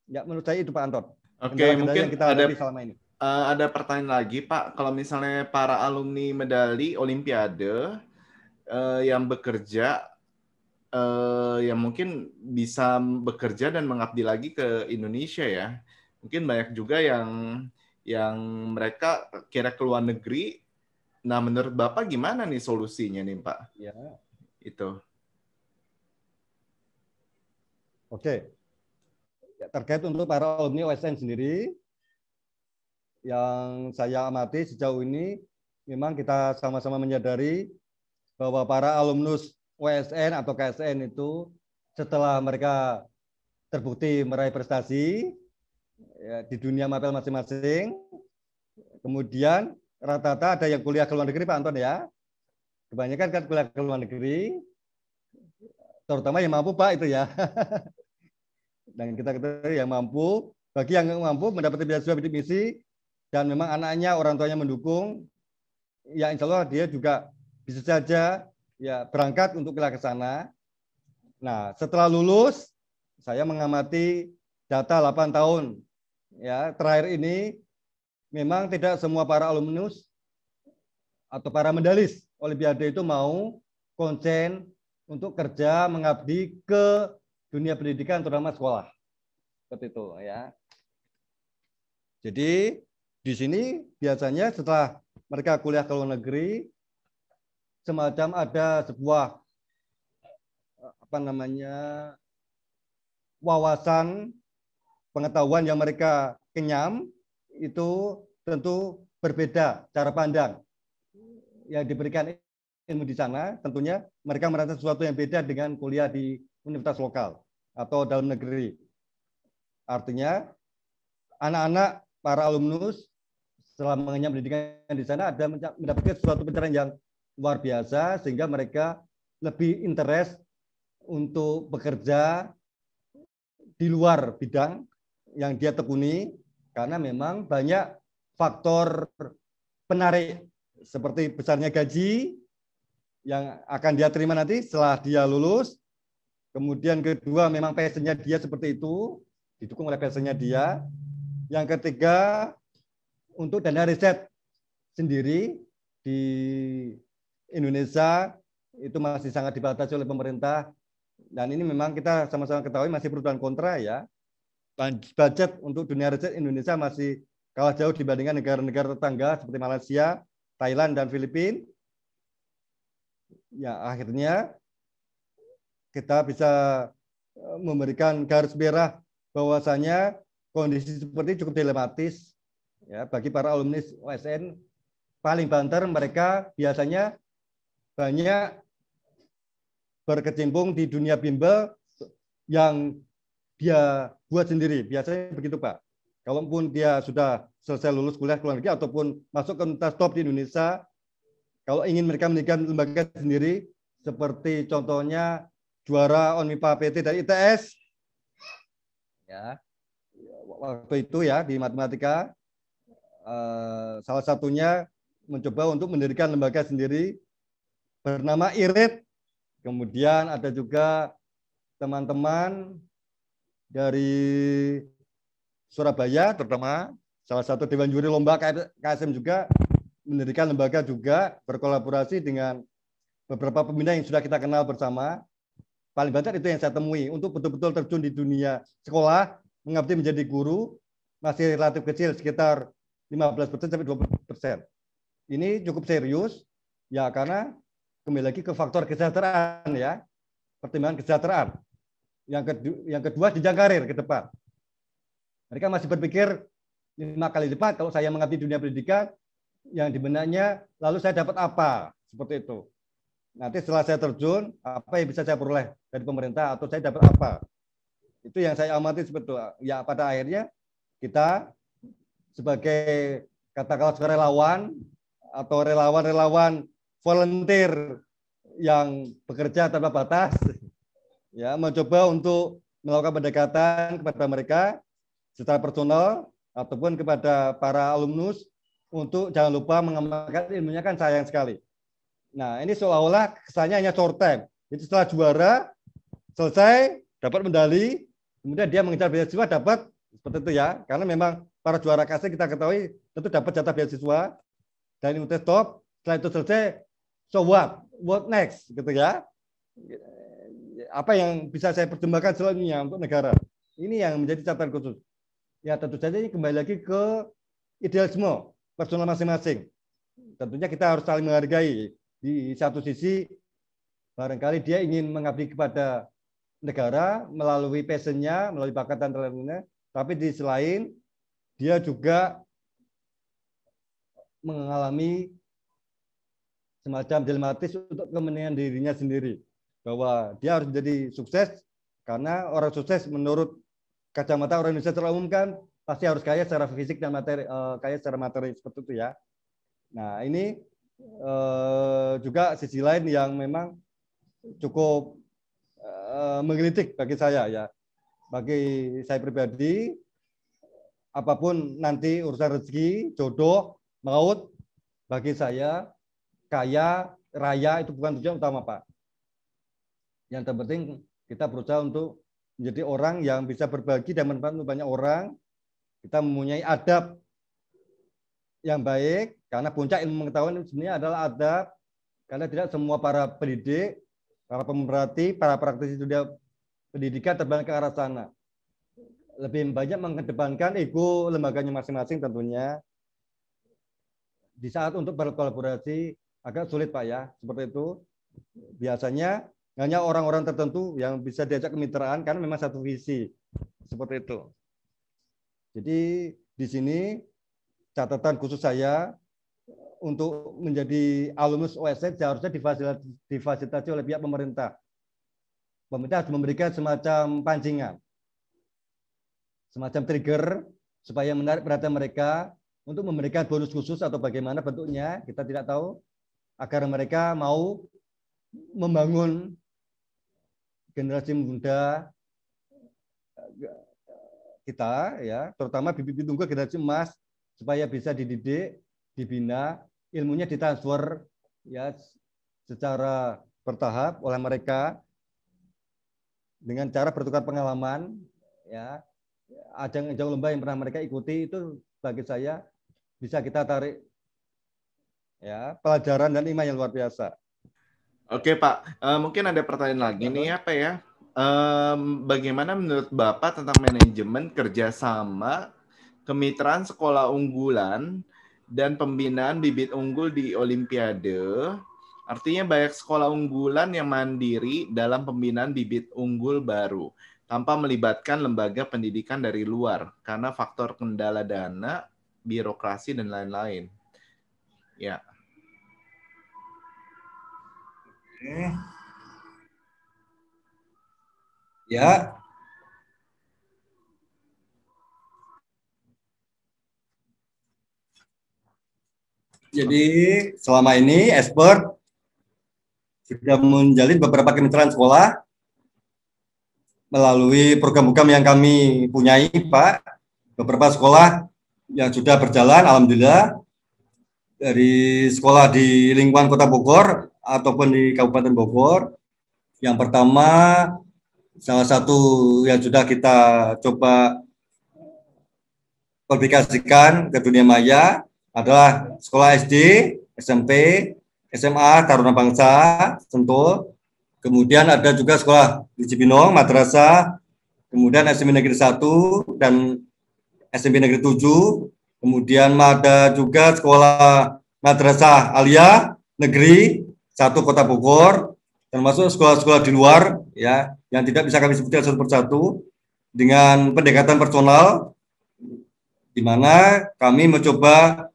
Ya menurut saya itu Pak Anton. Oke, mungkin yang kita hadapi selama ini. Ada pertanyaan lagi Pak, kalau misalnya para alumni medali Olimpiade yang bekerja, yang mungkin bisa bekerja dan mengabdi lagi ke Indonesia ya, mungkin banyak juga yang mereka kira ke luar negeri. Nah, menurut Bapak gimana nih solusinya nih Pak? Ya. Itu. Oke. Ya, terkait untuk para alumni OSN sendiri, yang saya amati sejauh ini, memang kita sama-sama menyadari bahwa para alumnus OSN atau KSN itu setelah mereka terbukti meraih prestasi ya, di dunia mapel masing-masing, kemudian rata-rata ada yang kuliah ke luar negeri, Pak Anton ya. Kebanyakan kan kuliah ke luar negeri, terutama yang mampu Pak itu ya. Dan kita ketahui yang mampu, bagi yang mampu mendapatkan beasiswa bidik misi, dan memang anaknya, orang tuanya mendukung, ya insya Allah dia juga bisa saja ya berangkat untuk kuliah ke sana. Nah, setelah lulus, saya mengamati data 8 tahun. Ya, terakhir ini memang tidak semua para alumnus atau para medalis Olimpiade itu mau konsen untuk kerja mengabdi ke dunia pendidikan terutama sekolah. Seperti itu ya. Jadi di sini biasanya setelah mereka kuliah ke luar negeri, semacam ada sebuah wawasan pengetahuan yang mereka kenyam, itu tentu berbeda cara pandang yang diberikan ilmu di sana. Tentunya mereka merasa sesuatu yang beda dengan kuliah di universitas lokal atau dalam negeri. Artinya anak-anak para alumnus setelah mengenyam pendidikan di sana ada mendapatkan suatu pencerahan yang luar biasa sehingga mereka lebih interest untuk bekerja di luar bidang yang dia tekuni karena memang banyak faktor penarik seperti besarnya gaji yang akan dia terima nanti setelah dia lulus. Kemudian kedua memang passionnya dia seperti itu, didukung oleh passionnya dia. Yang ketiga untuk dana riset sendiri di Indonesia itu masih sangat dibatasi oleh pemerintah. Dan ini memang kita sama-sama ketahui masih pro dan kontra ya. Budget untuk dunia riset Indonesia masih kalah jauh dibandingkan negara-negara tetangga seperti Malaysia, Thailand, dan Filipina. Ya, akhirnya kita bisa memberikan garis merah bahwasanya kondisi seperti ini cukup dilematis ya bagi para alumni OSN. Paling banter mereka biasanya banyak berkecimpung di dunia bimbel yang dia buat sendiri. Biasanya begitu Pak. Kalaupun dia sudah selesai lulus kuliah ke luar negeri ataupun masuk ke universitas top di Indonesia, kalau ingin mereka mendirikan lembaga sendiri, seperti contohnya juara ONMIPA PT dari ITS, ya waktu itu ya di matematika, salah satunya mencoba untuk mendirikan lembaga sendiri bernama IRIT. Kemudian ada juga teman-teman dari Surabaya, terutama salah satu dewan juri lomba KSM juga mendirikan lembaga juga berkolaborasi dengan beberapa pembina yang sudah kita kenal bersama. paling banyak itu yang saya temui. Untuk betul-betul terjun di dunia sekolah, mengabdi menjadi guru, masih relatif kecil, sekitar 15% sampai 20%. Ini cukup serius, ya karena kembali lagi ke faktor kesejahteraan ya, pertimbangan kesejahteraan. Yang kedua, jenjang karir ke depan. Mereka masih berpikir 5 kali lipat kalau saya mengabdi dunia pendidikan, yang di benaknya, lalu saya dapat apa? Seperti itu. Nanti setelah saya terjun, apa yang bisa saya peroleh dari pemerintah atau saya dapat apa? Itu yang saya amati sebetulnya. Ya pada akhirnya kita sebagai katakanlah relawan atau relawan-relawan volunteer yang bekerja tanpa batas, ya mencoba untuk melakukan pendekatan kepada mereka secara personal ataupun kepada para alumnus untuk jangan lupa mengamalkan ilmunya, kan sayang sekali. Nah, ini seolah-olah kesannya hanya short time. Jadi setelah juara, selesai, dapat medali, kemudian dia mengejar beasiswa, dapat seperti itu ya. Karena memang para juara kasih kita ketahui tentu dapat jatah beasiswa, dan ini udah stop. Setelah itu selesai, so what? What next? Gitu ya. Apa yang bisa saya perjuangkan selanjutnya untuk negara? Ini yang menjadi catatan khusus. Ya tentu saja ini kembali lagi ke idealisme personal masing-masing. Tentunya kita harus saling menghargai. Di satu sisi barangkali dia ingin mengabdi kepada negara melalui passionnya, melalui bakat dan talentnya, tapi di sisi lain dia juga mengalami semacam dilematis untuk kepentingan dirinya sendiri, bahwa dia harus menjadi sukses karena orang sukses menurut kacamata orang Indonesia secara umum kan pasti harus kaya secara fisik dan materi, kaya secara materi seperti itu ya. Nah ini juga sisi lain yang memang cukup menggelitik bagi saya ya. Bagi saya pribadi, apapun nanti urusan rezeki, jodoh, maut, bagi saya kaya, raya itu bukan tujuan utama, Pak. Yang terpenting kita berusaha untuk menjadi orang yang bisa berbagi dan bermanfaat untuk banyak orang. Kita mempunyai adab yang baik, karena puncak ilmu pengetahuan sebenarnya adalah adab, karena tidak semua para pendidik, para pemerhati, para praktisi dunia pendidikan terbang ke arah sana. Lebih banyak mengedepankan ego lembaganya masing-masing tentunya. Di saat untuk berkolaborasi agak sulit, Pak ya, seperti itu. Biasanya hanya orang-orang tertentu yang bisa diajak kemitraan karena memang satu visi, seperti itu. Jadi di sini catatan khusus saya untuk menjadi alumnus OSN seharusnya difasilitasi oleh pihak pemerintah. Pemerintah harus memberikan semacam pancingan, semacam trigger supaya menarik perhatian mereka untuk memberikan bonus khusus atau bagaimana bentuknya, kita tidak tahu, agar mereka mau membangun generasi muda kita ya, terutama bibit-bibit unggul generasi emas, supaya bisa dididik, dibina, ilmunya ditransfer ya secara bertahap oleh mereka dengan cara bertukar pengalaman ya. Ajang-ajang lomba yang pernah mereka ikuti itu bagi saya bisa kita tarik ya pelajaran dan iman yang luar biasa. Oke Pak, mungkin ada pertanyaan lagi nih apa ya? Bagaimana menurut Bapak tentang manajemen kerjasama kemitraan sekolah unggulan dan pembinaan bibit unggul di Olimpiade? Artinya banyak sekolah unggulan yang mandiri dalam pembinaan bibit unggul baru tanpa melibatkan lembaga pendidikan dari luar karena faktor kendala dana, birokrasi dan lain-lain. Ya. Ya. Jadi selama ini Esport sudah menjalin beberapa kemitraan sekolah melalui program-program yang kami punyai, Pak. Beberapa sekolah yang sudah berjalan, alhamdulillah, dari sekolah di lingkungan Kota Bogor ataupun di Kabupaten Bogor. Yang pertama, salah satu yang sudah kita coba publikasikan ke dunia maya adalah sekolah SD, SMP, SMA Taruna Bangsa Sentul. kemudian ada juga sekolah di Cibinong, madrasah, kemudian SMP Negeri 1 dan SMP Negeri 7, kemudian ada juga sekolah madrasah Alia Negeri 1 Kota Bogor, termasuk sekolah-sekolah di luar ya yang tidak bisa kami sebutkan satu persatu dengan pendekatan personal di mana kami mencoba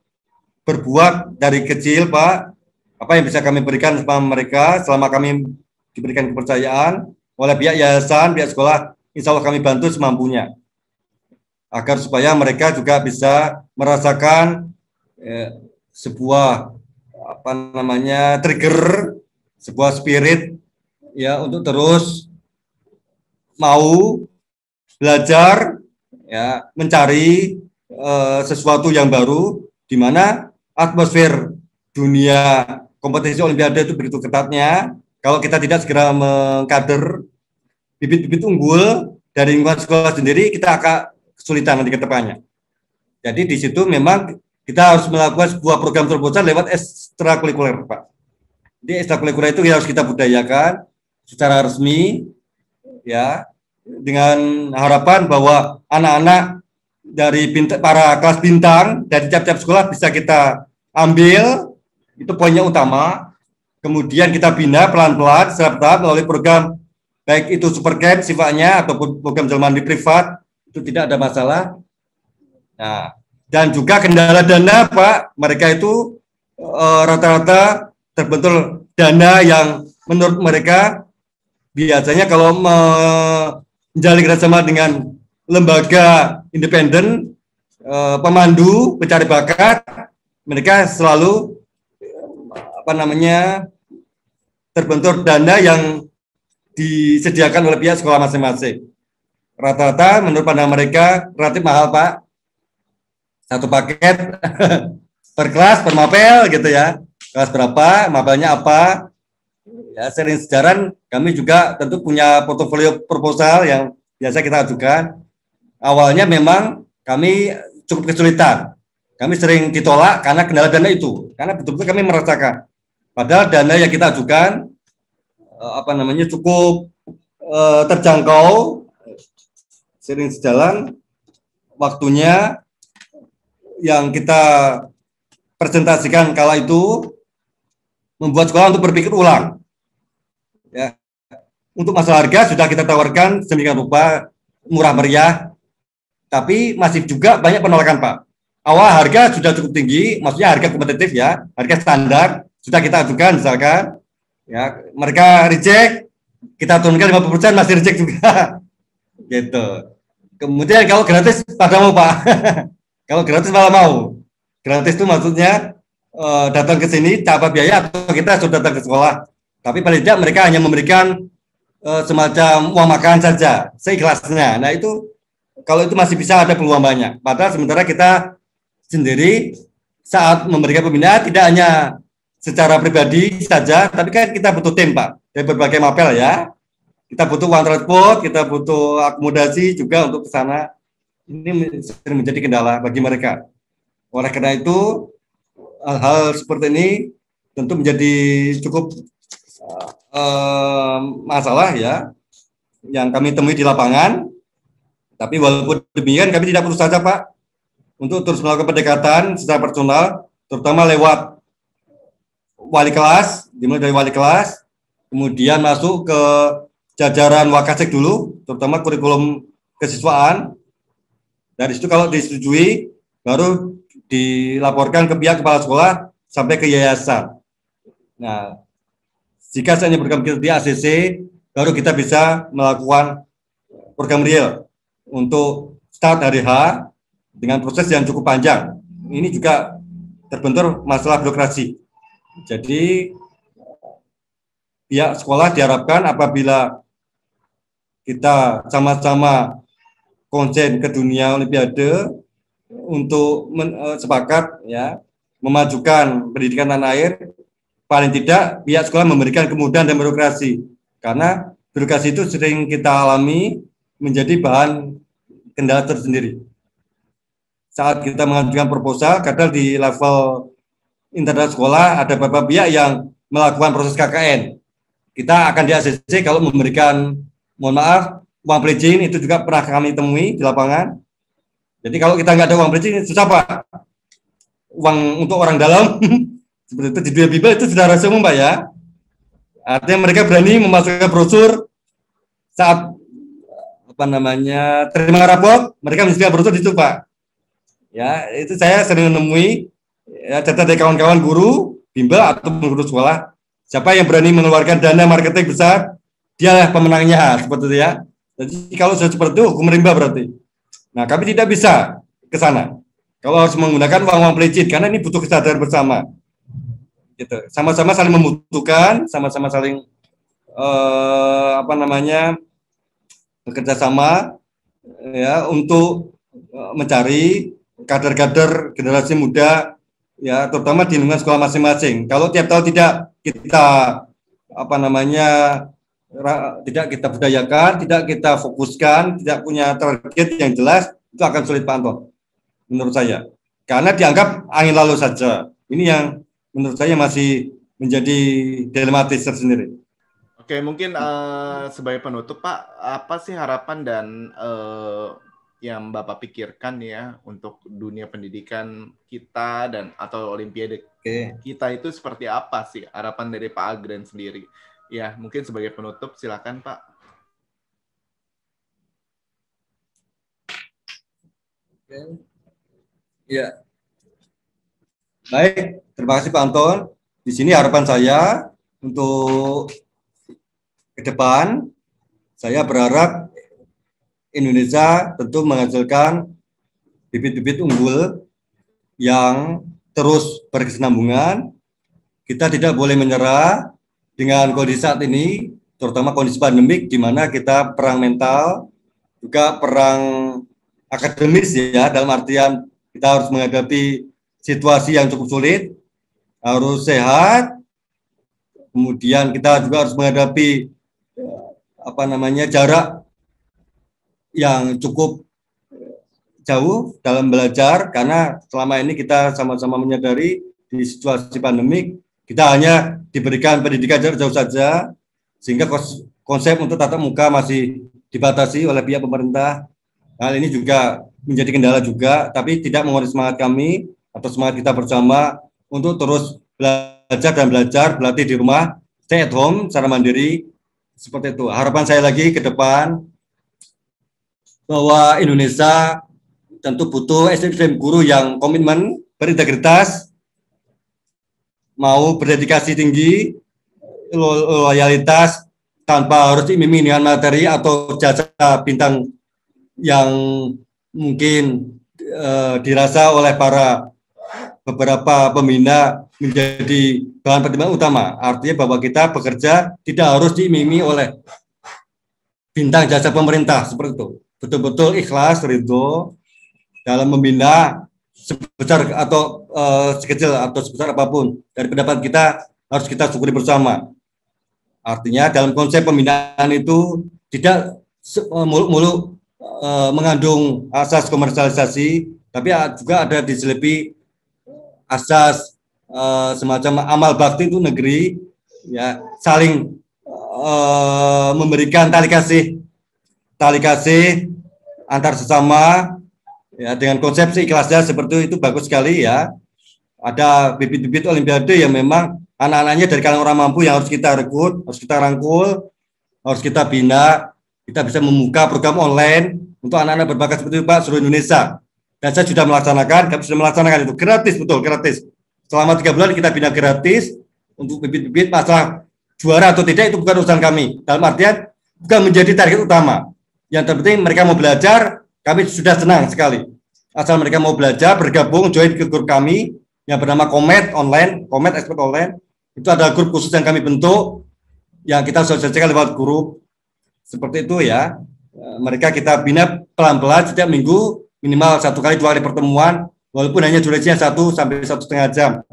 berbuat dari kecil, Pak, apa yang bisa kami berikan kepada mereka selama kami diberikan kepercayaan oleh pihak yayasan, pihak sekolah, insya Allah kami bantu semampunya agar supaya mereka juga bisa merasakan sebuah apa namanya trigger, sebuah spirit ya untuk terus mau belajar ya mencari sesuatu yang baru di mana atmosfer dunia kompetisi olimpiade itu begitu ketatnya. Kalau kita tidak segera mengkader bibit-bibit unggul dari lingkungan sekolah sendiri, kita akan kesulitan nanti ke depannya. Jadi di situ memang kita harus melakukan sebuah program terobosan lewat ekstrakurikuler, Pak. Jadi ekstrakurikuler itu harus kita budayakan secara resmi, ya, dengan harapan bahwa anak-anak dari para kelas bintang dari tiap-tiap sekolah bisa kita ambil, itu poinnya utama. Kemudian kita bina pelan-pelan secara bertahap melalui program baik itu super camp sifatnya ataupun program jelmaan di privat, itu tidak ada masalah. Nah, dan juga kendala dana, Pak, mereka itu rata-rata terbentur dana yang menurut mereka biasanya kalau menjalin kerjasama dengan lembaga independen, pemandu, pencari bakat, mereka selalu terbentur dana yang disediakan oleh pihak sekolah masing-masing. Rata-rata menurut pandangan mereka relatif mahal, Pak. Satu paket per kelas, per mapel gitu ya. Kelas berapa, mapelnya apa. Ya, sering sejaran kami juga tentu punya portofolio proposal yang biasa kita ajukan. Awalnya memang kami cukup kesulitan. Kami sering ditolak karena kendala dana itu. Karena betul-betul kami merasakan. Padahal dana yang kita ajukan cukup terjangkau, sering sejalan waktunya yang kita presentasikan kala itu membuat sekolah untuk berpikir ulang. Ya. Untuk masalah harga sudah kita tawarkan sedemikian rupa murah meriah, tapi masih juga banyak penolakan, Pak. Awal harga sudah cukup tinggi, maksudnya harga kompetitif ya, harga standar sudah kita ajukan misalkan, ya mereka reject, kita turunkan 50% masih reject juga, gitu. Kemudian kalau gratis pada mau, Pak, kalau gratis malah mau. Gratis itu maksudnya datang ke sini tanpa biaya atau kita sudah datang ke sekolah, tapi paling tidak mereka hanya memberikan semacam uang makan saja, seikhlasnya. Nah itu kalau itu masih bisa ada peluang banyak. Padahal sementara kita sendiri saat memberikan pembinaan tidak hanya secara pribadi saja, tapi kan kita butuh tim, Pak, dari berbagai mapel ya. Kita butuh uang transport, kita butuh akomodasi juga untuk ke sana. Ini sering menjadi kendala bagi mereka. Oleh karena itu, hal-hal seperti ini tentu menjadi cukup masalah ya, yang kami temui di lapangan. Tapi walaupun demikian, kami tidak putus asa, Pak, untuk terus melakukan pendekatan secara personal, terutama lewat wali kelas, dimulai dari wali kelas, kemudian masuk ke jajaran Wakasek dulu, terutama kurikulum kesiswaan. Dari situ kalau disetujui, baru dilaporkan ke pihak kepala sekolah sampai ke yayasan. Nah, jika saya program di ACC, baru kita bisa melakukan program real untuk start hari H dengan proses yang cukup panjang. Ini juga terbentur masalah birokrasi. Jadi pihak sekolah diharapkan apabila kita sama-sama konsen ke dunia olimpiade untuk sepakat ya memajukan pendidikan tanah air, paling tidak pihak sekolah memberikan kemudahan dan birokrasi, karena birokrasi itu sering kita alami menjadi bahan kendala tersendiri. Saat kita mengajukan proposal, kadang di level internal sekolah ada beberapa pihak yang melakukan proses KKN. kita akan di ACC kalau memberikan, mohon maaf, uang pledging itu juga pernah kami temui di lapangan. Jadi kalau kita nggak ada uang pledging, susah Pak. Uang untuk orang dalam, seperti itu di dunia bimbel itu sudah rahasia umum Pak ya. Artinya mereka berani memasukkan brosur saat terima rapot, mereka menyediakan brosur itu Pak. Ya, itu saya sering menemui ya, data dari kawan-kawan guru bimbel atau guru sekolah. Siapa yang berani mengeluarkan dana marketing besar, dialah pemenangnya, seperti itu ya. Jadi kalau sudah seperti itu, hukum rimba berarti. Nah, kami tidak bisa ke sana. Kalau harus menggunakan uang-uang pelicin, karena ini butuh kesadaran bersama. Gitu. Sama-sama saling membutuhkan, sama-sama saling bekerja sama ya untuk mencari kader-kader generasi muda ya, terutama di lingkungan sekolah masing-masing. Kalau tiap tahun tidak kita tidak kita budayakan, tidak kita fokuskan, tidak punya target yang jelas, itu akan sulit Pak Anton, menurut saya. Karena dianggap angin lalu saja. Ini yang menurut saya masih menjadi dilematis tersendiri. Oke, mungkin sebagai penutup Pak, apa sih harapan dan yang Bapak pikirkan ya untuk dunia pendidikan kita dan atau Olimpiade kita itu seperti apa sih harapan dari Pak Agren sendiri? Ya, mungkin sebagai penutup silakan Pak. Ya. Baik, terima kasih Pak Anton. Di sini harapan saya untuk ke depan, saya berharap Indonesia tentu menghasilkan bibit-bibit unggul yang terus berkesinambungan. Kita tidak boleh menyerah dengan kondisi saat ini, terutama kondisi pandemik, di mana kita perang mental, juga perang akademis ya, dalam artian kita harus menghadapi situasi yang cukup sulit, harus sehat, kemudian kita juga harus menghadapi jarak yang cukup jauh dalam belajar, karena selama ini kita sama-sama menyadari di situasi pandemik kita hanya diberikan pendidikan jarak jauh saja, sehingga konsep untuk tatap muka masih dibatasi oleh pihak pemerintah. Hal ini juga menjadi kendala juga, tapi tidak mengurangi semangat kami atau semangat kita bersama untuk terus belajar, berlatih di rumah, stay at home secara mandiri. Seperti itu. Harapan saya lagi ke depan bahwa Indonesia tentu butuh SDM guru yang komitmen, berintegritas, mau berdedikasi tinggi, loyalitas, tanpa harus diiming dengan materi atau jasa bintang yang mungkin dirasa oleh para beberapa pembina menjadi bahan pertimbangan utama. Artinya bahwa kita bekerja tidak harus diiming oleh bintang jasa pemerintah, seperti itu. Betul-betul ikhlas, ridho dalam membina sebesar atau sekecil atau sebesar apapun dari pendapat kita, harus kita syukuri bersama. Artinya dalam konsep pembinaan itu tidak muluk-muluk mengandung asas komersialisasi, tapi juga ada diselipi asas semacam amal bakti untuk negeri, ya, saling memberikan tali kasih antar sesama, ya, dengan konsepsi ikhlasnya seperti itu bagus sekali ya. Ada bibit-bibit Olimpiade yang memang anak-anaknya dari kalangan orang mampu yang harus kita rekrut, harus kita rangkul, harus kita bina. Kita bisa membuka program online untuk anak-anak berbakat seperti itu Pak, seluruh Indonesia. Dan saya sudah kami sudah melaksanakan itu gratis, betul gratis. Selama 3 bulan kita bina gratis untuk bibit-bibit. Masalah juara atau tidak itu bukan urusan kami. Dalam artian bukan menjadi target utama. Yang terpenting mereka mau belajar, kami sudah senang sekali. Asal mereka mau belajar, bergabung, join ke grup kami yang bernama Komet Online, Komet Expert Online. Itu ada grup khusus yang kami bentuk, yang kita sosialisasikan lewat grup. Seperti itu ya. Mereka kita bina pelan-pelan setiap minggu, minimal 1 kali 2 kali pertemuan, walaupun hanya durasinya 1 sampai 1,5 jam.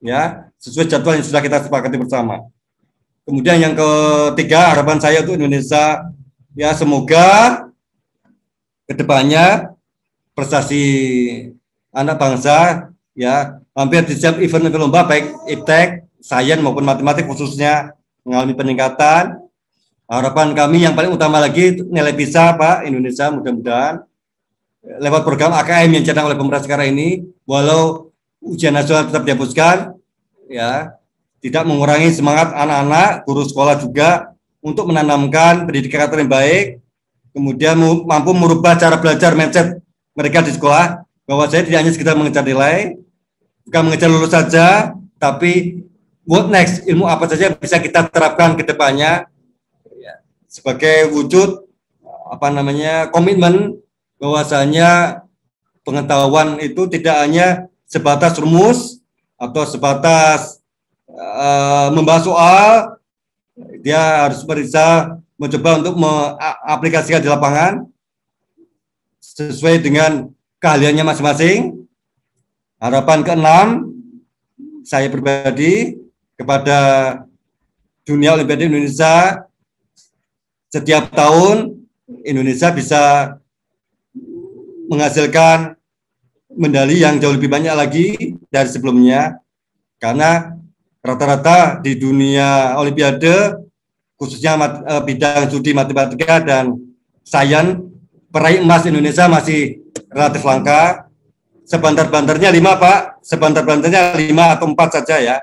Ya, sesuai jadwal yang sudah kita sepakati bersama. Kemudian yang ketiga, harapan saya untuk Indonesia, ya semoga kedepannya prestasi anak bangsa, ya hampir di setiap event lomba baik iptek, sains maupun matematik khususnya mengalami peningkatan. Harapan kami yang paling utama lagi nilai PISA Pak Indonesia mudah-mudahan lewat program AKM yang dicanangkan oleh pemerintah sekarang ini, walau ujian nasional tetap dihapuskan, ya tidak mengurangi semangat anak-anak, guru sekolah juga untuk menanamkan pendidikan karakter yang baik, kemudian mampu merubah cara belajar mindset mereka di sekolah, bahwa saya tidak hanya sekedar mengejar nilai, bukan mengejar lulus saja, tapi what next, ilmu apa saja yang bisa kita terapkan ke depannya sebagai wujud komitmen bahwasanya pengetahuan itu tidak hanya sebatas rumus atau sebatas membahas soal, dia harus bisa mencoba untuk mengaplikasikan di lapangan sesuai dengan keahliannya masing-masing. Harapan keenam, saya pribadi kepada dunia Olimpiade Indonesia, setiap tahun Indonesia bisa menghasilkan medali yang jauh lebih banyak lagi dari sebelumnya, karena rata-rata di dunia Olimpiade, khususnya bidang studi matematika dan sains, peraih emas Indonesia masih relatif langka. Sebantar-bantarnya 5 Pak, sebantar-bantarnya 5 atau 4 saja ya,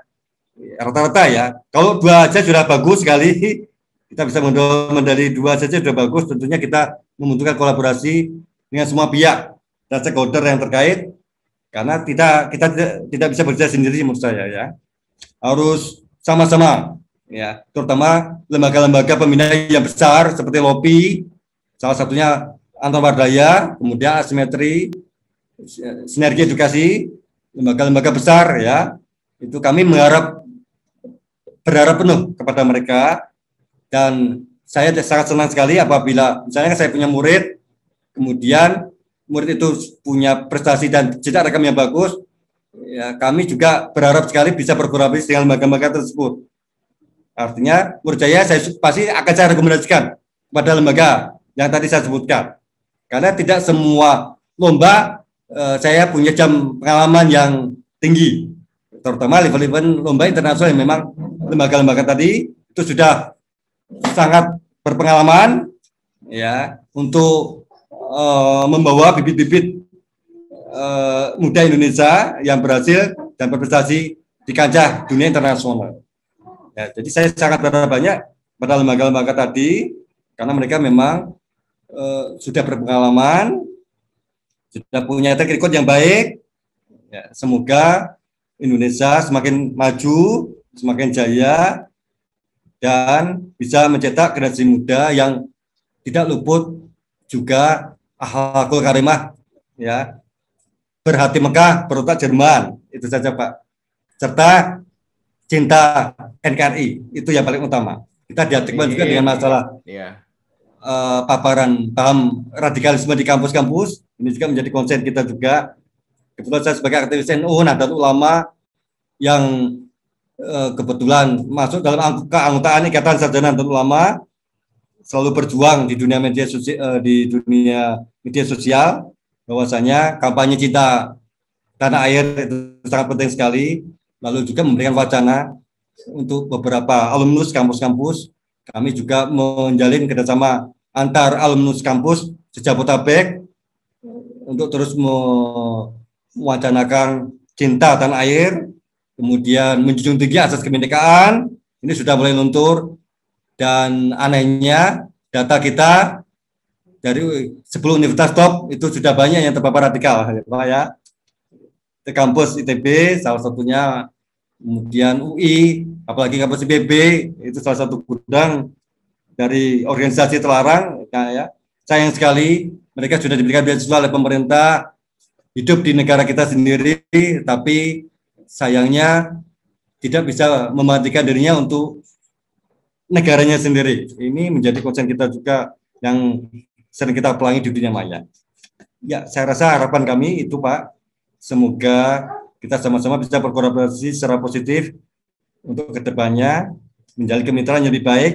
rata-rata ya. Kalau 2 aja sudah bagus sekali, kita bisa medali 2 saja sudah bagus. Tentunya kita membutuhkan kolaborasi dengan semua pihak dan stakeholder yang terkait, karena kita tidak bisa bekerja sendiri menurut saya ya. Harus sama-sama ya, terutama lembaga-lembaga pembina yang besar seperti LOPI, salah satunya Anton Wardaya, kemudian Asimetri, Sinergi Edukasi, lembaga-lembaga besar ya. Itu kami berharap penuh kepada mereka, dan saya sangat senang sekali apabila misalnya saya punya murid, kemudian murid itu punya prestasi dan jejak rekam yang bagus, ya, kami juga berharap sekali bisa berkolaborasi dengan lembaga-lembaga tersebut. Artinya, menurut saya pasti akan saya rekomendasikan kepada lembaga yang tadi saya sebutkan. Karena tidak semua lomba saya punya jam pengalaman yang tinggi, terutama event-event lomba internasional yang memang lembaga-lembaga tadi itu sudah sangat berpengalaman ya untuk membawa bibit-bibit muda Indonesia yang berhasil dan berprestasi di kancah dunia internasional. Ya, jadi saya sangat berharap banyak pada lembaga-lembaga tadi, karena mereka memang sudah berpengalaman, sudah punya track record yang baik. Ya, semoga Indonesia semakin maju, semakin jaya, dan bisa mencetak generasi muda yang tidak luput juga akhlakul karimah, ya, berhati Mekah, berotak Jerman, itu saja Pak. Serta cinta NKRI, itu yang paling utama. Kita dihadapkan juga dengan masalah paparan paham radikalisme di kampus-kampus. Ini juga menjadi konsen kita juga. Kebetulan saya sebagai aktivis NU Nahdlatul Ulama yang kebetulan masuk dalam keanggotaan Ikatan Sarjana Nahdlatul Ulama, selalu berjuang di dunia media sosial, bahwasanya kampanye cinta tanah air itu sangat penting sekali. Lalu juga memberikan wacana untuk beberapa alumnus kampus-kampus. Kami juga menjalin kerjasama antar alumnus kampus se-Jabodetabek untuk terus mewacanakan cinta tanah air, kemudian menjunjung tinggi asas kebinekaan. Ini sudah mulai luntur, dan anehnya data kita dari 10 universitas top itu sudah banyak yang terpapar radikal, Pak ya. Di kampus ITB salah satunya, kemudian UI, apalagi kampus IPB itu salah satu gudang dari organisasi terlarang. Nah, ya, sayang sekali mereka sudah diberikan beasiswa oleh pemerintah, hidup di negara kita sendiri, tapi sayangnya tidak bisa mematikan dirinya untuk negaranya sendiri. Ini menjadi konsen kita juga yang sering kita pelangi di dunia maya. Ya, saya rasa harapan kami itu Pak, semoga kita sama-sama bisa berkolaborasi secara positif untuk kedepannya menjalin kemitraan yang lebih baik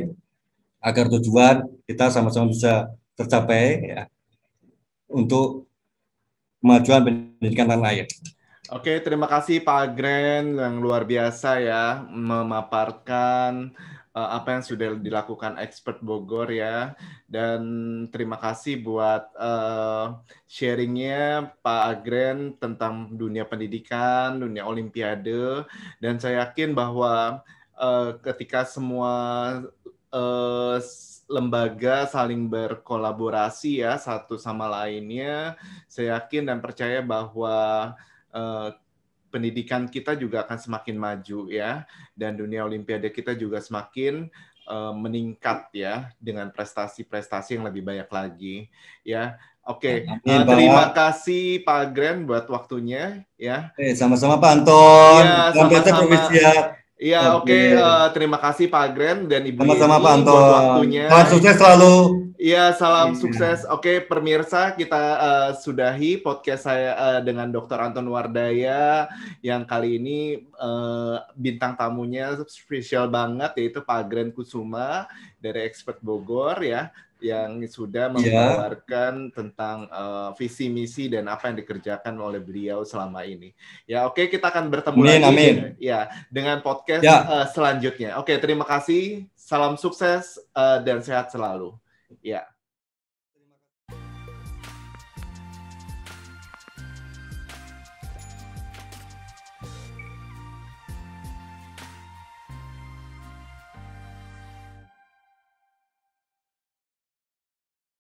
agar tujuan kita sama-sama bisa tercapai ya, untuk kemajuan pendidikan tanah air. Oke, terima kasih Pak Agren yang luar biasa ya memaparkan apa yang sudah dilakukan Expert Bogor ya. Dan terima kasih buat sharingnya Pak Agren tentang dunia pendidikan, dunia Olimpiade. Dan saya yakin bahwa ketika semua lembaga saling berkolaborasi ya satu sama lainnya, saya yakin dan percaya bahwa pendidikan kita juga akan semakin maju ya, dan dunia Olimpiade kita juga semakin meningkat ya dengan prestasi-prestasi yang lebih banyak lagi ya. Oke, terima kasih Pak Agren buat waktunya ya. Sama-sama Pak Anton. Ya, sama-sama. Iya, oke. Terima kasih Pak Agren dan Ibu sama-sama Yeni Pak Anton. buat waktunya. Salam sukses selalu. Iya, salam sukses. Oke, pemirsa, kita sudahi podcast saya dengan Dr. Anton Wardaya yang kali ini bintang tamunya spesial banget, yaitu Pak Agren Kusuma dari Expert Bogor ya, yang sudah mengeluarkan tentang visi misi dan apa yang dikerjakan oleh beliau selama ini. Ya, oke, kita akan bertemu lagi ya dengan podcast selanjutnya. Oke, terima kasih. Salam sukses dan sehat selalu. Ya.